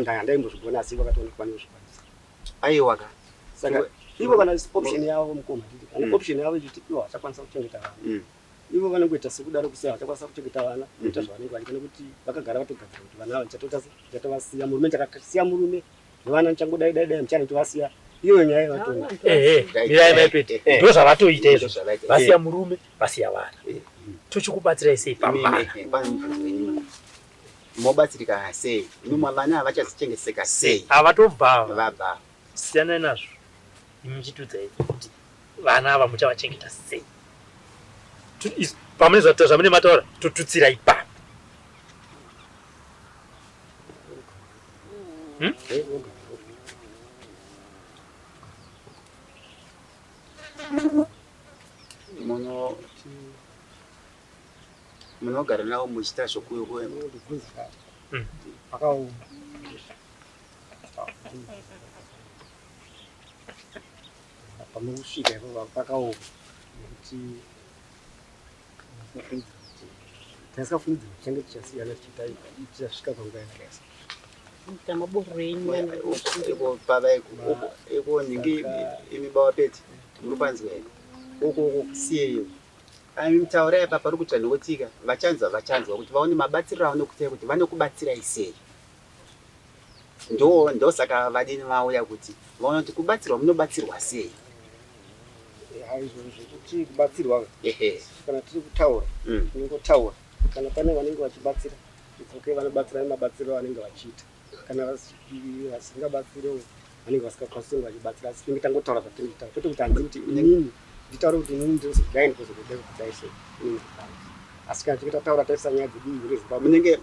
Speaker 4: handaimbozvigona asi vakatoona kuti vanozvikwanisa.
Speaker 6: Aiwa ka
Speaker 4: saka ivo kana option yavo mukoma nditi kana option yavo ichiti ivo vachakwanisa kuchengeta vana ivo vanongoita sekudaro kusema vachakwanisa kuchengeta vana kuita zvavanenge vaita nekuti vakagara vatogadzira kuti vana ava tichatavasiya murume takasiya murume nevana nichangodai muchana tivasiya iyo nyaya yevatona
Speaker 3: mirai maipeti ndo zvavatoita izvo vasiya murume vasiya vana tochikubatsirai sei pamba
Speaker 6: mobatsirika sei? Nyuma vana vachazichengeseka sei?
Speaker 3: Avatobva
Speaker 6: vabva
Speaker 3: siyanai nazvo muchitudzai kuti vana ava muchavachengeta sei? Pamune zvamune mataura totutsira ipapo.
Speaker 6: Munogara navo muchita zvokuyo
Speaker 4: pamusvika ipapo pakaoma nekuti tasikafungidzira kuchange tichasiyana tichasvika panguva yakaisa
Speaker 6: baba iko ningi imibawa peti murupanzwa uko siyeyo mutaura apa pari kuita nokutika vachanzwa kuti vaone mabatsiro avo nokuti kuti vanokubatsirai sei ndo saka vadini vauya kuti vaona kuti kubatsirwa munobatsirwa sei
Speaker 4: izvozvo kuti kubatsirwa kana tiri kutaura tinongotaura kana pane vanenge vachibatsira okay vanobatsira nemabatsiro vanenge vachiita kana vasingabatsiriwo vanenge vasikakwanisi vachibatsira asi tinenge tangotaura zvatingotaura kwete kuti handii kuti inini nditaure kuti inini ndinozodai ndikozokuda kuti daise asi kana tinge tataura taisa nyaya dzedii rezimbabwe
Speaker 6: munenge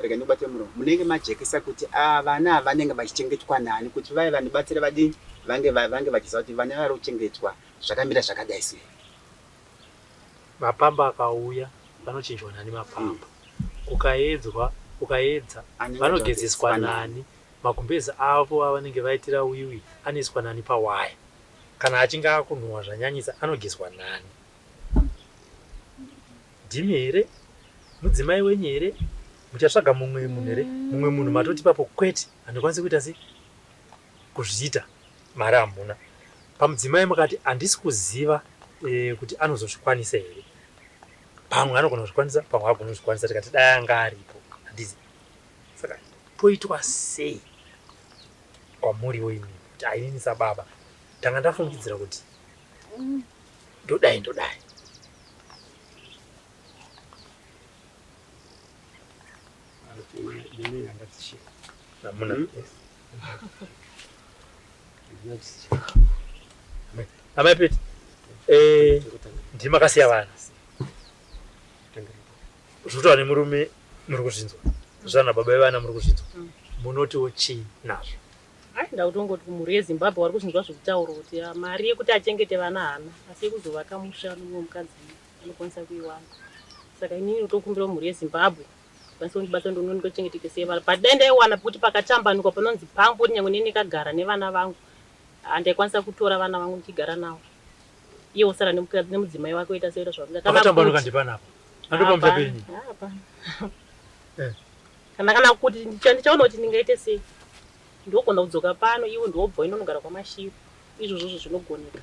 Speaker 6: rega ndobate muromo munenge majekesa kuti vana vanenge vachichengetwa nani kuti vaya vanobatsira vadini vange vachiziva kuti vana vari kuchengetwa zvakamira zvakadai sei
Speaker 3: mapamba akauya vanochinjwa nani mapamba ukaedza vanogezeswa nani magumbezi avo avanenge vaitira wiwi anoiswa nani pawaya kana achinge akunhuhwa zvanyanyisa anogezwa nani ndimi here mudzimai wenyu here muchatsvaga mumwe munhu here mumwe munhu matoti papo kwete handikwanisi kuita sei kuzviita mari hamuna pamudzimai mukati handisi kuziva kuti anozozvikwanisa here pamwe anogona kuzvikwanisa pamwe agona kuzvikwanisa tikati dai anga aripo handisi saka toitwa sei kwamuri wenyu kuti ainini sababa ndanga ndafungidzira kuti ndodai namuna amai peti ndimi makasiya vana zvinotaura nemurume muri kuzvinzwa zvana baba vevana muri kuzvinzwa munotiwo chii nazvo
Speaker 5: ndautongoti kumhuri yezimbabwe wari kuzvinzwa zvekutaura kuti mari yekuti achengete vana hana asi yekuzovaka musha nomumwe mukadzi anokwanisa kuiwana saka inini utokumbira mhuri yezimbabwe kwanisa kundibasa ndonondochengeteke sei vana padai ndaiwana kuti pakatambanikwa panonzi pambo nyangwe nini kagara nevana vangu handaikwanisa kutora vana vangu ndichigara navo iye usara nemudzimai wake oita seita
Speaker 3: zvakatambanuka ndipanapo andopamuta penyu
Speaker 5: kana kuti ndichaona kuti ndingaite sei ndogona kudzoka pano iwe ndiwobva inonogara kwamashiru izvozvo zvinogoneka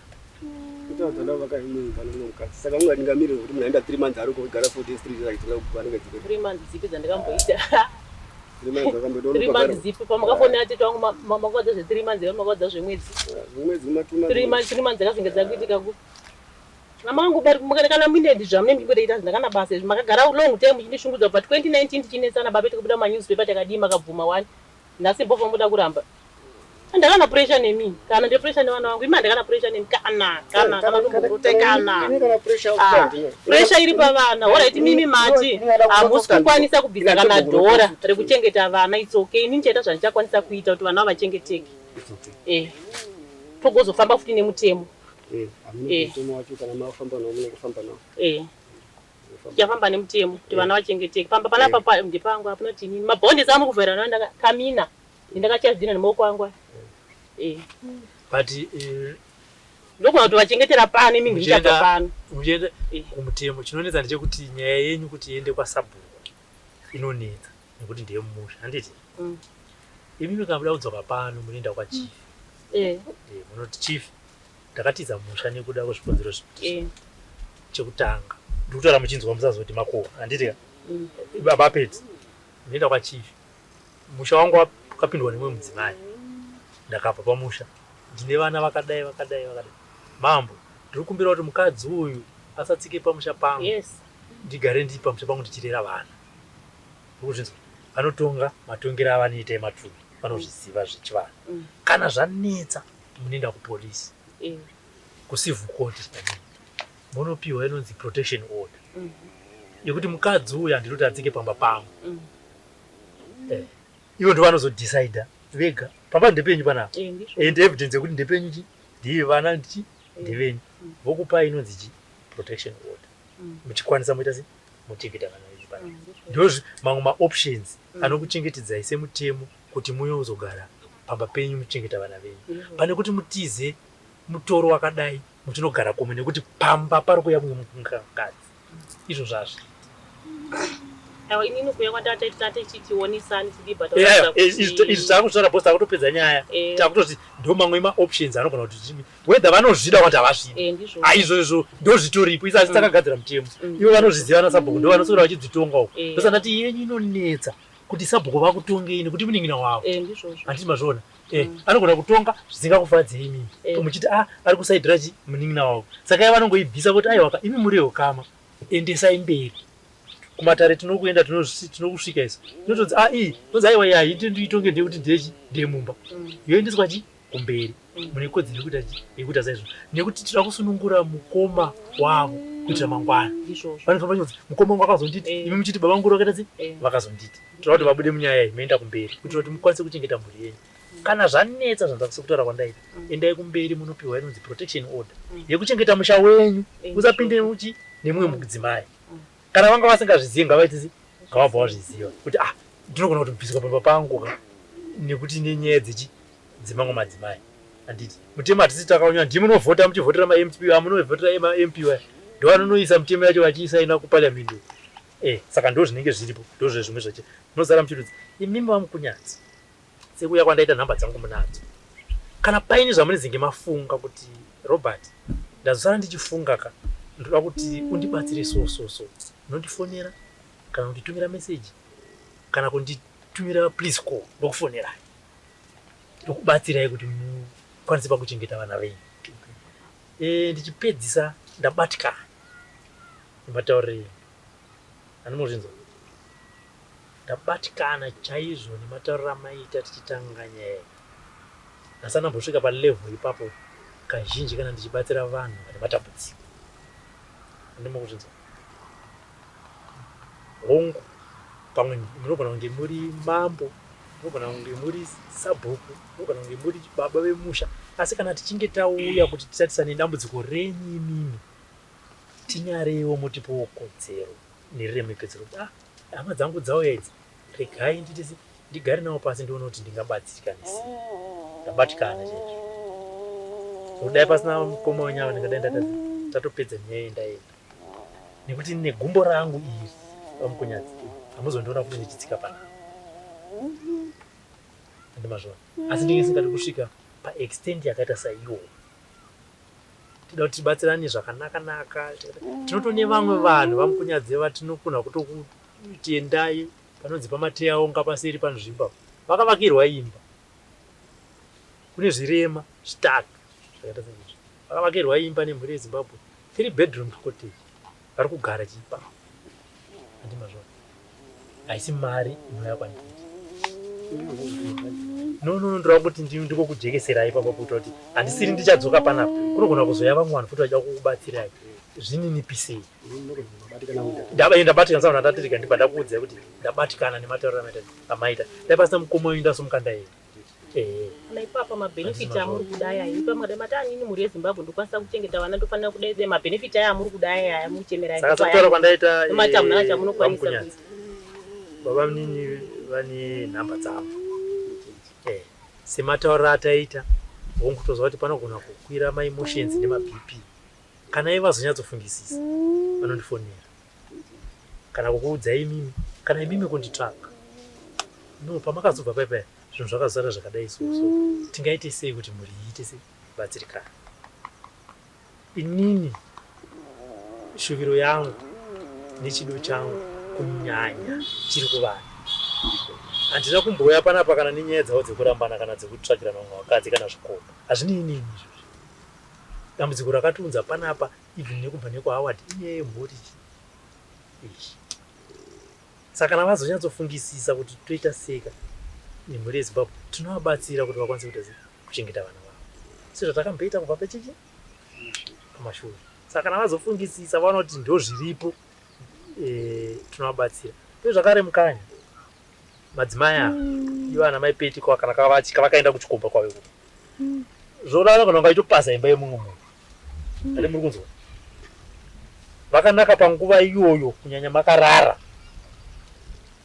Speaker 4: kutaadzana vakaimumba nomukadzi saka mungadingamirira kuti munaenda 3 months ari kugara 40 street achitira kupanenge
Speaker 5: 3 months dzipi dzandikamboita 3 months dzipi pamakafonera tete wangu makwadza zve3 months makwadza zvemwedzi 3 months dzakazinge dzakuitika ku namangu bari kana minedi zvamune mbimboita ndakana basa izvi makagara long time chindishungudza pa 2019 tichinesana babete kubuda manewspaper takadii makabvuma wani nhasi mbobva mboda kuramba ndakana pressure nemi kana ndi pressure nevana vangu ima ndakana pressure nemi kana tombotekana pressure iri pavana alright mimi mati hamusi kukwanisa kubvisa kana dhora rekuchengeta vana it's okay inini chaita zvandichakwanisa kuita kuti vana vachengeteke togozofamba futi nemutemo tichafamba nemutemo kuti vana vachengeteke pamba panapa ndipangu apunoti inini mabhondesi amuri kuvhera ndakakamina ndakachazidhina nemaoko angu
Speaker 3: but
Speaker 5: ndogona kuti vachengetera pano imi ndichabva pano
Speaker 3: muchienda kumutemo chinonetsa ndechekuti nyaya yenyu kuti iende kwasabhuku inonetsa nekuti ndiye mumusha handiti imi mikamuda kudzoka pano munoenda kwachief munoti chief ndakatiza musha nekuda kwezvikonzero zvikuti chekutanga ndikutaura muchinzwa musazoti makohwa handiti baba peti munoenda kwachief musha wangu wakapindwa nemwe mudzimai ndakabva pamusha ndine vana vakadai mambo ndiri kumbira kuti mukadzi uyu asatsike pamusha pangu ndigare ndiri pamusha pangu ndichirera vana ukuzvinzwa vanotonga matongero avanoita ematumbi vanozviziva zvechivana kana zvanetsa munoenda kupolisi kucivil court munopiwa inonzi protection order yekuti mukadzi uyu handinoti atsike pamba pangu ivo ndo vanozodecida vega pamba ndepenyu panapa and evidence yekuti ndepenyu chi ndiye vana ndichi ndevenyu vokupai inonzi chi protection order muchikwanisa muita sei muchengeta vana venyu panapa ndozvi mamwe maoptions anokuchengetedzai semutemo kuti muye uzogara pamba penyu muchengeta vana venyu pane kuti mutize mutoro wakadai mutinogara komwe nekuti pamba pari kuya mumwe mukadzi izvo zvazvo
Speaker 5: aiwa inini kuya kwatataita tichionisani
Speaker 3: izvi takusvara bhosi takutopedza nyaya takutoti ndo mamwe maoptions anogona kuti whether vanozvida kuti havazvidi aizvozvo ndo zvitoripo isati takagadzira mutemo ivo vanozviziva nasabhuku ndo vanoswera vachidzitonga uko ndosandati yenyu inonetsa kuti sabhuku vakutongeni kuti munin'ina wavo handiti mazvona anogona kutonga zvisingakufadzei imimi muchiti ari kusaidhira chi munin'ina wavo saka iye vanongoibvisa kuti aiwaka imi muriwo kama endesai mberi kumatare tinokuenda tinokusvika isu tinotodzi iyi nonzi aiwa yaiti ndiitonge ndekuti ndechi ndemumba yoendeswa chi kumberi mune kodzero yekuita saizvo nekuti tira kusunungura mukoma wavo kuitira mangwana vanofamba nyodzi mukoma wangu vakazonditi imi muchiti baba nguru vakaita vakazonditi tira kuti vabude munyaya iyi moenda kumberi kuitira kuti mukwanise kuchengeta mhuri yenyu kana zvanetsa zvandakusa kutaura kwandaita endai kumberi munopiwa inonzi protection order yekuchengeta musha wenyu usapinde muchi nemumwe mudzimai kana vanga vasingazvizivi ngavaitisi ngavabva vazviziva kuti ndinogona kuti mubviswa pamba pangu nekuti nenyaya dzemamwe madzimai handiti mutemo hatisi takaunya ndimunovhota muchivhotera mamp amunovhotera mamp ndo vanonoisa mutemo yacho vachiisaina kupariamendi saka ndo zvinenge zviripo ndo zvezvimwe zvacho munozara muchitudzi imimi vamukunyadzi sekuya kwandaita nhamba dzangu munadzo kana paine zvamunezenge mafunga kuti Robert ndazosara ndichifunga ka ndoda kuti undibatsire so unondifonera kana kunditumira meseji kana kunditumira please call ndokufonerai ndokubatsirai kuti mukwanise pakuchengeta vana venyu ndichipedzisa ndabatikana nematauriro animozvinzwa ndabatikana chaizvo nematauriro amaita tichitanga nyaya nasana mbosvika palevel ipapo kazhinji kana ndichibatsira vanhu vane matambudziko ndimokuzvinzwa hongu pamwe munogona kunge muri mambo munogona kunge muri sabhuku munogona kunge muri baba vemusha asi kana tichinge tauya kuti tisatisane dambudziko renyu imimi tinyarewo mutipowo kodzero neriremekedzero hama dzangu dzauya idzi regai nditisi ndigare nawo pasi ndione kuti ndingabatsirikane sei ndabatikana chaizvo kudai pasina mukoma wenyama ndingadai tatopedza nyaya yendaenda nekuti negumbo rangu iri vamukunyadzi hamuzondiona kuti ndichitsika pana andimazvona asi ndinge singadi kusvika paextend yakaita saiyo tida kuti tibatsirane zvakanaka tinotone vamwe vanhu vamukunyadzi vatinokona kutokuti endai panonzi pamateya onga paseri panzvimba vakavakirwa imba kune zvirema zvitatu zvakaita saizvo vakavakirwa imba nemhuri yeZimbabwe 3 bedroom cottage vari kugara chipa andimazvona haisi mari inouya kwandiri ndorava kuti ndiko kujekeserai papa kuita kuti handisiri ndichadzoka panapa kunogona kuzoya vamwe vanhu futi vachida kukubatsirai zvininipisei ndabatikana sauna ndatirika ndibva ndakuudzai kuti ndabatikana nematauriro amaita dai pasina mukoma wenyu ndasomukanda here
Speaker 5: kana ipapa mabhenefiti amuri kudai aya ipa mata anini mhuri yeZimbabwe ndokwanisa kuchengeta vana ndofanira kudai mabhenefiti aya amuri kudai aya muchemerai
Speaker 3: saka sakutaura kwandaita
Speaker 5: matamuna chamunokwanisa
Speaker 3: baba munini vane nhamba dzavo sematauriro ataita hongu tozva kuti panogona kukwira maemotions nemabp kana ivazonyatsofungisisa vanondifonera kana kukuudzai imimi kana imimi kunditsvaka no pamakazobva paipaya zvinhu zvakazara zvakadai so tingaite sei kuti mhuri iite sei batsirikana inini shuviro yangu nechido changu kunyanya chiri kuvanhu handina kumboya panapa kana nenyaya dzavo dzekurambana kana dzekutsvakirana vamwe vakadzi kana zvikoma hazvinini izvozvo dambudziko rakatiunza panapa even nekubva nekuhoward inyaya yemhuri ichi saka kana vazonyatsofungisisa kuti toita seka nemhuri yeZimbabwe tinovabatsira kuti vakwanise kuchengeta vana vavo sezvo takamboita kubva pechichi pamashure saka kana vazofungisisa vaona kuti ndo zviripo tinovabatsira uye zvakare mukanya madzimai ava ivo ana maipeti kana vakaenda kuchikomba kwavo zvona vanogona kungaitopasa imba yemumwe munhu ati muri kunzwa vakanaka panguva iyoyo kunyanya makarara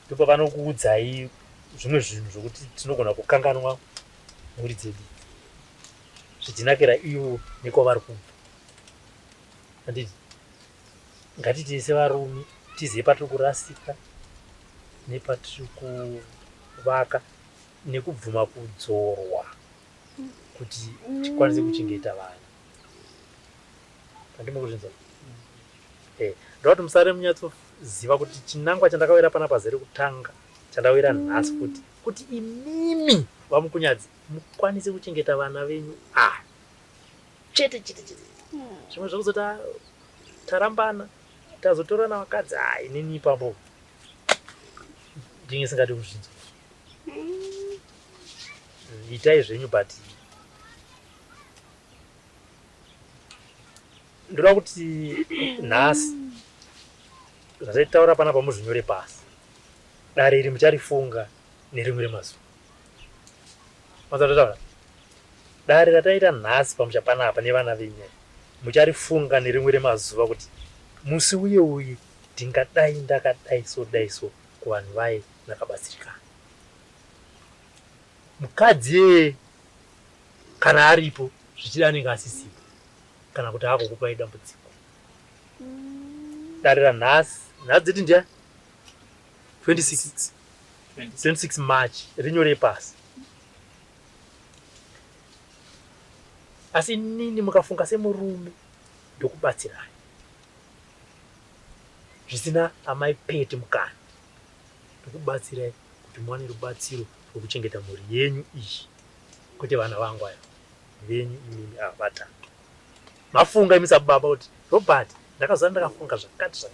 Speaker 3: ndipo vanokuudzai zvimwe zvinhu zvokuti tinogona kukanganwa mhuri dzedu zvitinakira ivo nekwavari kubva. Handiti ngatiti sevarume tizive patiri kurasika nepatiri kuvaka nekubvuma kudzorwa kuti tikwanise kuchengeta vanhu. Handimo kuzvinzwa. Ndoti musare munyatsoziva kuti chinangwa chandakawira panapa zere kutanga chandawira nhasi kuti imimi vamukunyadzi mukwanise kuchengeta vana venyu chete. Zvimwe zvokuzoti tarambana tazotorana vakadzi inini ipapo ndinge singadi kuzvinzwa. Itai zvenyu but ndoda kuti nhasi zvataitaura panapa muzvinyore pasi. Dare iri mucharifunga nerimwe remazuva. Mazatotaura dare rataita nhasi pamusha panapa nevana venyu mucharifunga nerimwe remazuva kuti musi uye ndingadai ndakadai so kuvanhu vaye nakabatsirikana. Mukadzi kana aripo zvichida anenge asisipo kana kuti akokupai dambudziko. Dare ranhasi dziti ndiya 26 March rinyore pasi. Asi nini mukafunga semurume ndokubatsirai zvisina amai pete mukana ndokubatsirai kuti muwane rubatsiro rwokuchengeta mhuri yenyu iyi kuti vana vangu aya venyu imimi vatatu. Mafunga imi sababa kuti Robert ndakazara ndakafunga zvakati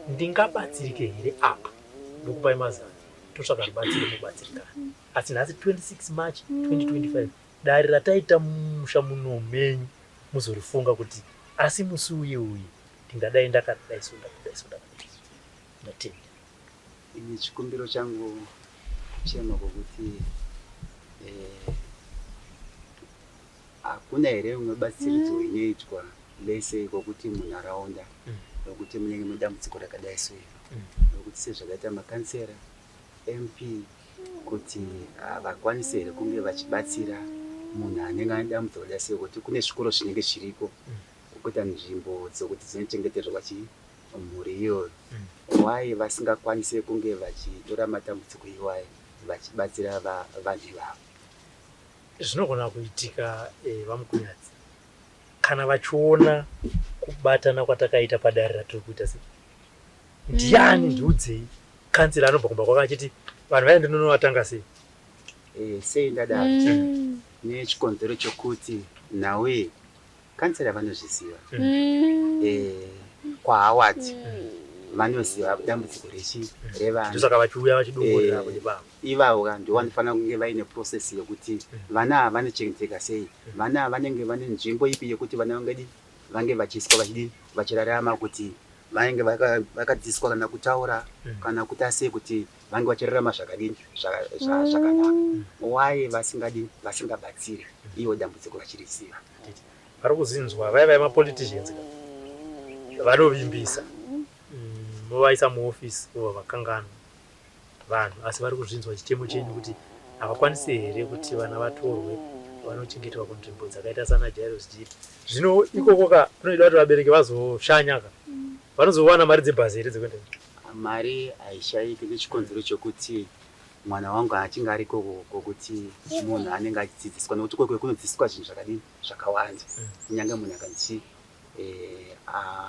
Speaker 3: ndingabatsirike here apa ndokupai mazana totsvaka rubatsiro mubatsirikana. Asi nhasi 26 March 2025 dare rataita musha muno menyu muzorifunga kuti asi musi uye ndingadai ndakadai so ndatenda.
Speaker 6: Ini chikumbiro changu chema kuti hakuna here umwe batsiridzo inoitwa lese kokuti munharaunda nokuti munenge mudambudziko rakadai so nokuti sezvakaita makansera MP kuti vakwanise here kunge vachibatsira munhu anenge ane dambudziko rakadai so kuti kune zvikoro zvinenge zviripo kuita nzvimbo dzokuti dzinochengeterwa mhuri iyoyo. Why vasingakwanise kunge vachitora matambudziko iwayo vachibatsira vanhu ivavo?
Speaker 3: Zvinogona kuitika vamukunyadzi kana vachiona kubatana kwatakaita padare ratiri kuita sei. Ndiani ndiudzei kansera anobva kumba kwake achiti vanhu vaende ndinonovatanga sei?
Speaker 6: Sei ndadaro nechikonzero chokuti nawe kansera vanozviziva kwaawati vanoziva dambudziko revanhu
Speaker 3: ndosaka vachiuya vachidongorera kuti baba
Speaker 6: ivavo ndivo vanofanira kunge vaine process yokuti vana ava vanochengeteka sei, vana ava vanenge vane nzvimbo ipi yekuti vana vange vachiiswa vachirarama kuti vanenge vakadzidziswa kana kutaura kana kuita sei kuti vange vachirarama zvakadini zvakanaka. Why vasingabatsiri ivo dambudziko vachiriziva?
Speaker 3: vari kuzinzwa vaya mapoliticians vanovimbisa movaisa muofisi ova vakangana vanhu asi vari kuzvinzwa chitemo chenyu kuti havakwanisi here kuti vana vatorwe vanochengetwa kunzvimbo dzakaita sana Jairus Jeep. Zvino ikokoka kunoida kuti vabereki vazoshanyaka vanozowana mari dzebhazi here dzekuenda
Speaker 6: mari haishaiki nechikonzero chokuti mwana wangu achinge ariko kokuti munhu anenge achidzidziswa nokuti kwekwe kunodzidziswa zvinhu zvakadini zvakawanda kunyange munhu akanzi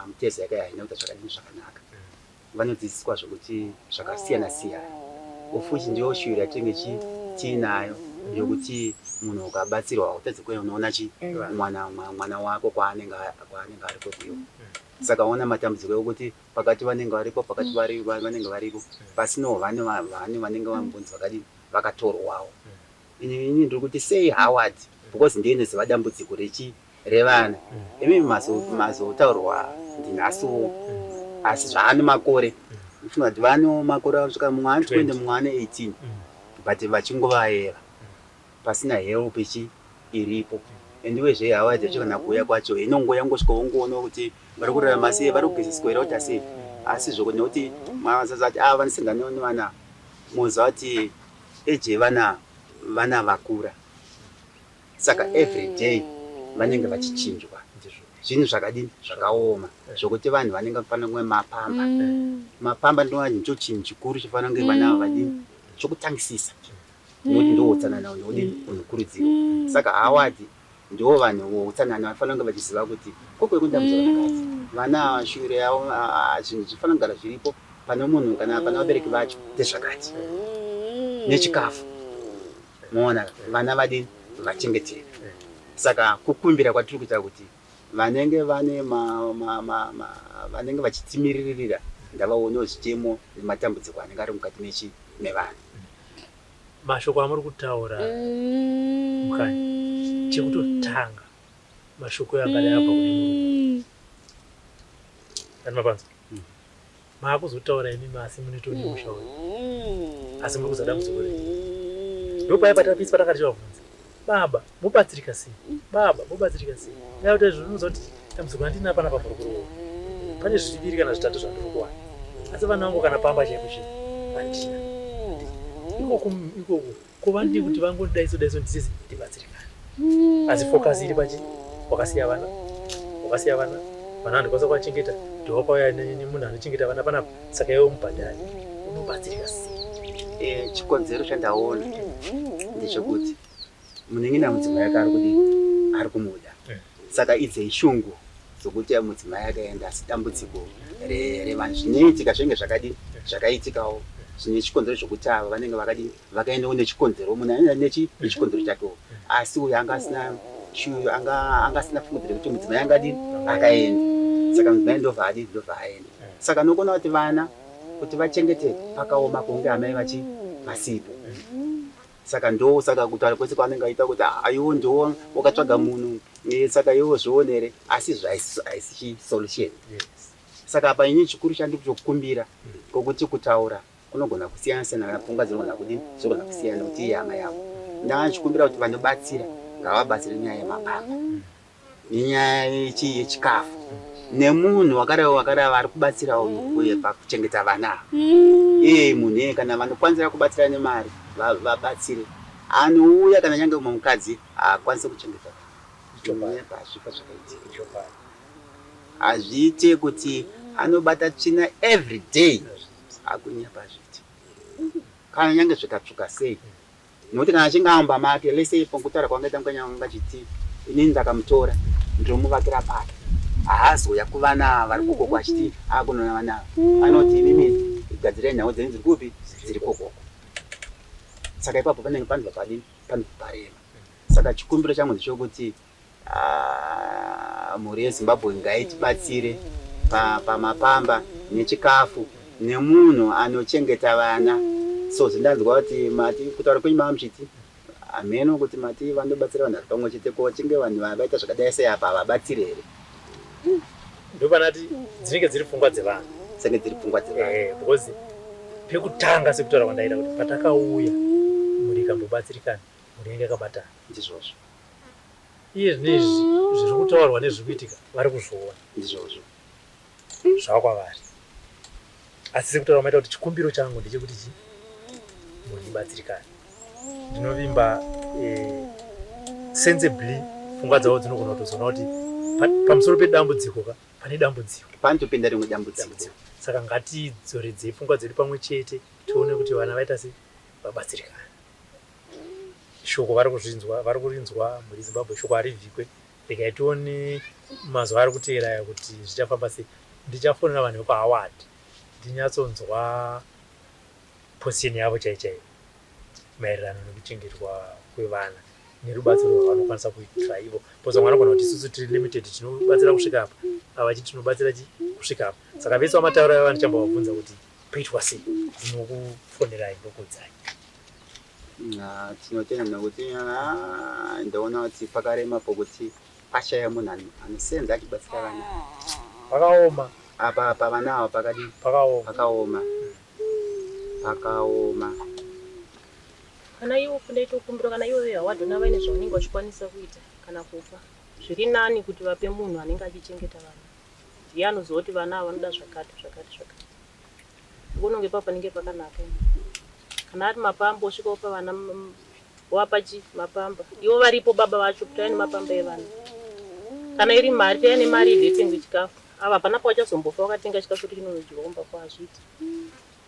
Speaker 6: mutezi yake haina kuita zvakadini zvakanaka vanodzidziswa zvokuti zvakasiyana siyana. Ufuchi ndiyo shuri yatinge tiinayo yokuti munhu ukabatsirwa utadze kuenda unoona mwana wako kwaanenge ariko kuyo. Saka ona matambudziko okuti pakati vanenge varipo pakati vanenge varipo pasino vanenge vambunzi vakadini vakatorwawo. Ini ndiri kuti sei Howard because ndinoziva dambudziko revana imi mazotaurwa ndinaso asi zvaane makore ifuna kuti vano makore asvika mumwe ane 20 mumwe ane 18 but vachingovayera pasina help iripo. Andiwezve Howard achikana kuuya kwacho inongoya ngosvika ongoona kuti vari kurarama sei, vari kugezeswa here kuti sei, asi zvoko nekuti mazazati vanisingane vana muziva kuti eje vana vakura saka every day vanenge vachichinjwa zvinhu zvakadini zvakaoma zvokuti vanhu vanenge vafanira kunge mapamba ndicho chinhu chikuru chifanira kunge vana vadini chokutangisisa nokuti ndo utsanana unodini unokurudzirwa saka hawadi ndo vanhu utsanana vafanira kunge vachiziva kuti koko kundambudzwa vakati vana shure yavo zvinhu zvifanira kugara zviripo pane munhu kana pana vabereki vacho ndezvakati nechikafu moona vana vadini vachengetedzwe saka kukumbira kwatiri kuita kuti vanenge vane vanenge vachitimiririra ndavaonewo zvichemo nematambudziko anenge ari mukati mevanhu.
Speaker 3: Mashoko amuri kutaura mukanya chekutotanga mashoko yangadai abva kune Mulungu. Mapanza maakuzotaura imi masi munitoni mushauri asi muri kuzada mudzokore ndopaya patapisa patakati vabvunza baba mubatsirika sei baba mubatsirika sei ndakuti zvinozoti tambudziko andina pana pamurukuru pane zviviri kana zvitatu zvandiri kuwana asi vana vangu kana pamba chekuchi andina ikoko kuva ndiri kuti vangodaiso ndisizi ndibatsirikane asi focus iri pachi wakasiya vana vana handikwanisa kuvachengeta ndopauya nemunhu anochengeta vana panapa saka iwe mubhadhari unobatsirika sei.
Speaker 6: Chikonzero chandaona ndechekuti munenge namudzimai yake ari kumuda saka idze ishungu dzokuti mudzimai akaenda asi dambudziko revanhu zvinoitika zvenge zvakaitikawo zvine chikonzero zvokuti ava vanenge vakaendawo nechikonzero munhu anoenda nechikonzero chakewo asi uyo anga asina fungudziro kuti mudzimai angadini akaenda saka mudzimai ndobva aenda saka nokona kuti vana kuti vachengeteke pakaoma kunge amai vasipo saka saka kutaura kwese kwaanenge aita kuti aiwo ndo wakatsvaga munhu saka iwo zvionere asi haisi solution. Saka apa inini chikuru chandiri chokukumbira kokuti kutaura kunogona kusiyana pfungwa dzinogona kudini dzogona kusiyana kuti iye hama yavo ndachikumbira kuti vanobatsira ngavabatsire nyaya yemapamba nenyaya yechikafu nemunhu wakara vari kubatsira uye pakuchengeta vana munhu kana vanokwanisa kubatsira nemari vabatsire anouya kana nyange mumwe mukadzi akwanise kuchengeta pazvifa zvakaitika hazviite kuti anobata tsvina every day akunya pazviti kana nyange zvikatsvuka sei nokuti kana achinge amba make lese pokutaura kwangaita mukanyanga chiti inini ndakamutora ndomuvakira pake haazoya kuvana vari kokoko achiti akunona vana anoti imimi igadzirei nhau dzenyu dziri kupi dziri kokoko saka ipapo panenge panobva padini panobva parema saka chikumbiro changu ndechokuti mhuri yeZimbabwe ngaitibatsire pamapamba nechikafu nemunhu anochengeta vana so zvindanzwa kuti mati kutaura kwenyu maamuchiti ameno kuti mati vanobatsira vanhu vari pamwe chete kochinge vanhu vaita zvakadai sei apa vabatsire here
Speaker 3: ndopanati dzinenge dziri pfungwa dzevanhu
Speaker 6: senge dziri pfungwa dzevanhu
Speaker 3: because pekutanga sekutaura kwandaida kuti patakauya muri kambobatsirikana muri yange yakabatana
Speaker 6: ndizvozvo
Speaker 3: iye zvinezvi zviri kutaurwa nezviri kuitika vari kuzvoona
Speaker 6: ndizvozvo
Speaker 3: zvava kwavari asi sekutaura maita kuti chikumbiro changu ndechekuti mundibatsirikane ndinovimba sensibly pfungwa dzavo dzinogona kutozoona kuti pamusoro pedambudziko pane dambudziko
Speaker 6: panotopinda rimwe dambudziko
Speaker 3: saka ngatidzoredzei pfungwa dzedu pamwe chete tione kuti vana vaita sei vabatsirikane. Shoko vari kurinzwa muri Zimbabwe shoko harivhikwe regai tione mazuva ari kuteera kuti zvichafamba sei. Ndichafonera vanhu vepaHoward ndinyatsonzwa position yavo chaichaiyo maererano nekuchengetwa kwevana nerubatsiro rwavanokwanisa kuitira ivo poza mwana kona kuti isusu tiri limited tinobatsira kusvika apa ava chiti tinobatsira kusvika apa saka vese vamataura ava ndichamba vabvunza kuti poitwa sei ndinokufonerai ndokudzai.
Speaker 6: Tinotenda nokuti ndaona kuti pakarema pokuti pashaya munhu anosenza achibatsira vana
Speaker 3: pakaoma
Speaker 6: apa vana ava pakadii pakaoma
Speaker 5: kana iwo kundaita ukumbiro kana iwo veHoward vaine zvaunenge vachikwanisa kuita kana kupa zviri nani kuti vape munhu anenge achichengeta vana ndiye anoziva kuti vana vanoda zvakati unonge papanenge pakanaka kana ari mapambo osvika upa vana wapachi mapamba ivo varipo baba vacho kuti aine mapamba evana kana iri mari taine mari idetengwe chikafu ava panapo vachazombofa vakatenga chikafu kuti chinonodyiwa kumba kwazviti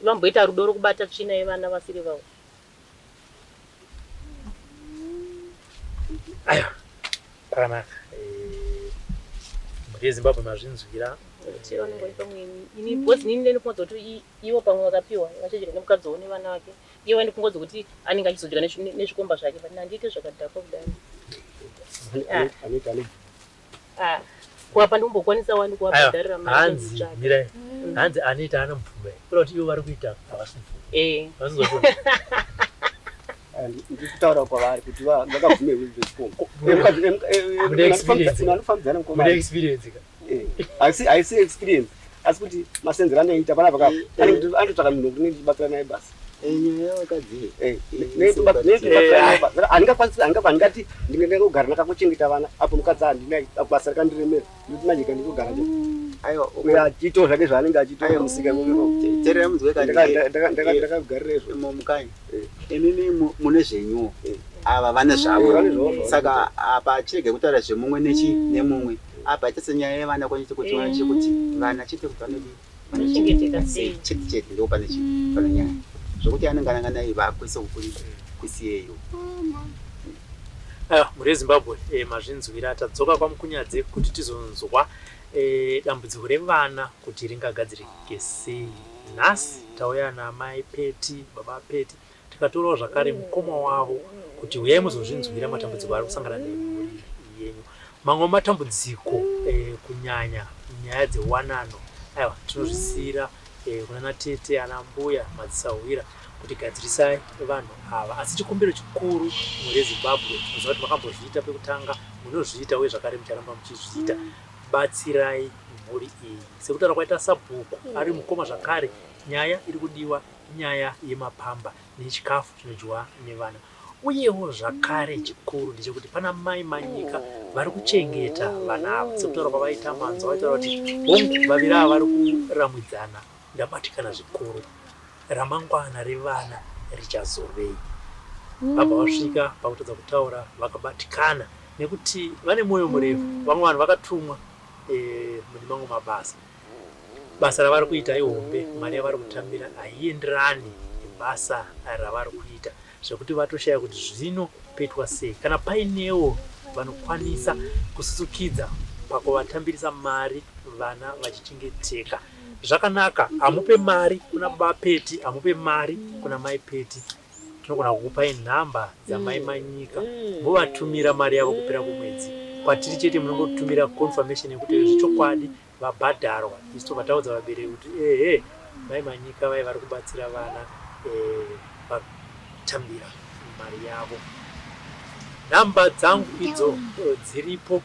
Speaker 5: vamboita rudo rokubata tsvina yevana vasiri vavo.
Speaker 3: Aiwa pakanaka mhuri yeZimbabwe mazvinzwira
Speaker 5: ini bhozi nini ndinofunga kuti ivo pamwe vakapiwa vachadyira nemukadzi wavo nevana vake ivo vandifungodza kuti anenge achizodyira nezvikomba zvake but nandiite zvakadhakwa kudani kuapa ndimbokwanisa wani kuabhadharira
Speaker 3: hanzi mirai hanzi anoita ana mupfumba kura kuti ivo vari kuita havasi mupfumba vasingozvona
Speaker 4: ndikutaura kwavari kuti vakabvume zvechikomba
Speaker 3: mune experience
Speaker 4: haisi experience asi kuti masenzero anoita panapa anotsvaka munhu kuti ndibatsira naye basa angati ndingaenda kugara nakakuchengeta vana apo mukadzi handinai basa rakandiremera ndikuti manje kandikugara achiitawo zvake zvaanenge achiita musika
Speaker 6: mukanyi imimi mune zvenyuwo ava vane zvavo saka apa chirege kutaura zvemumwe nemumwe apa chese nyaya yevana kwanise kuti vanache kuti vana chete kuti vanochengeteka sei chete chete ndo pane nyaya zvokuti anenge anangana vakwese kukuri kwisiyeyo.
Speaker 3: Mhuri yeZimbabwe mazvinzwira tadzoka kwamukunyadze kuti tizonzwa dambudziko revana kuti ringagadzirike sei. Nhasi tauya namai Peti baba Peti tikatorawo zvakare mukoma wavo kuti uyai muzozvinzwira matambudziko ari kusangana nemhuri yenyu. Mamwe matambudziko kunyanya nyaya dzewanano aiwa tinozvisiyira kuna tete ana mbuya madzisawira kuti gadzirisai vanhu ava asi chikumbiro chikuru mhuri yeZimbabwe muziva kuti makambozviita pekutanga munozviita uye zvakare mucharamba muchizviita batsirai mhuri iyi sekutaura kwaita sabhuku ari mukoma zvakare nyaya iri kudiwa nyaya yemapamba nechikafu chinodyiwa nevana uyewo zvakare chikuru ndechekuti pana mai manyika vari kuchengeta vana ava sekutaura kwavaita manzwa vaitaura kuti vaviri ava vari kuramwidzana ndabatikana zvikuru ramangwana revana richazovei. Vabva vasvika pakutadza kutaura vakabatikana nekuti vane mwoyo murefu vamwe vanhu vakatumwa mune mamwe mabasa basa ravari kuita ihombe mari yavari kutambira haienderani nebasa ravari kuita zvekuti vatoshaya kuti zvino petwa sei kana painewo vanokwanisa kususukidza pakuvatambirisa mari vana vachichengeteka zvakanaka. Hamupe mari kuna baba Peti hamupe mari kuna mai Peti tinogona kukupai nhamba dzamai manyika movatumira mari yavo kupera kumwedzi kwatiri chete munongotumira confirmation yekuti zvechokwadi vabhadharwa isu tobataudza vabereki kuti mai manyika vai vari kubatsira vana vatambira mari yavo. Nhamba dzangu idzo dziripo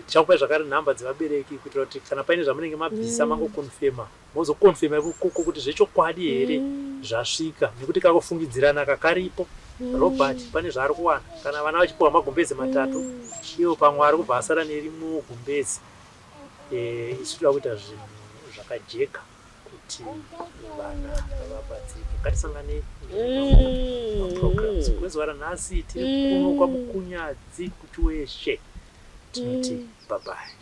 Speaker 3: chakupai zvakare nhamba dzevabereki kuitira kuti kana paine zvamunenge mabvisa mangokonfema mozokonfema ikoko kuti zvechokwadi here zvasvika nekuti kakufungidzirana kakaripo. Robert pane zvaari kuwana kana vana vachipiwa magumbezi 3 iwo pamwe ari kubva asara nerimwe gumbezi. Isu toda kuita zvinhu zvakajeka kuti vana vabatsirike. Ngatisanganei programs kwezuva ranhasi tiri kuno kwamukunyadzi kuti weshe tinoti bye bye.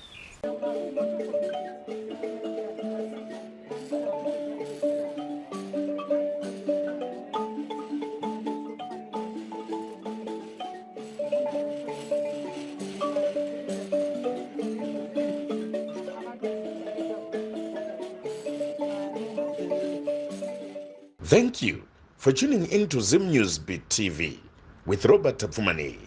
Speaker 2: Thank you for tuning in to Zim News Beat TV with Robert Tapfumani.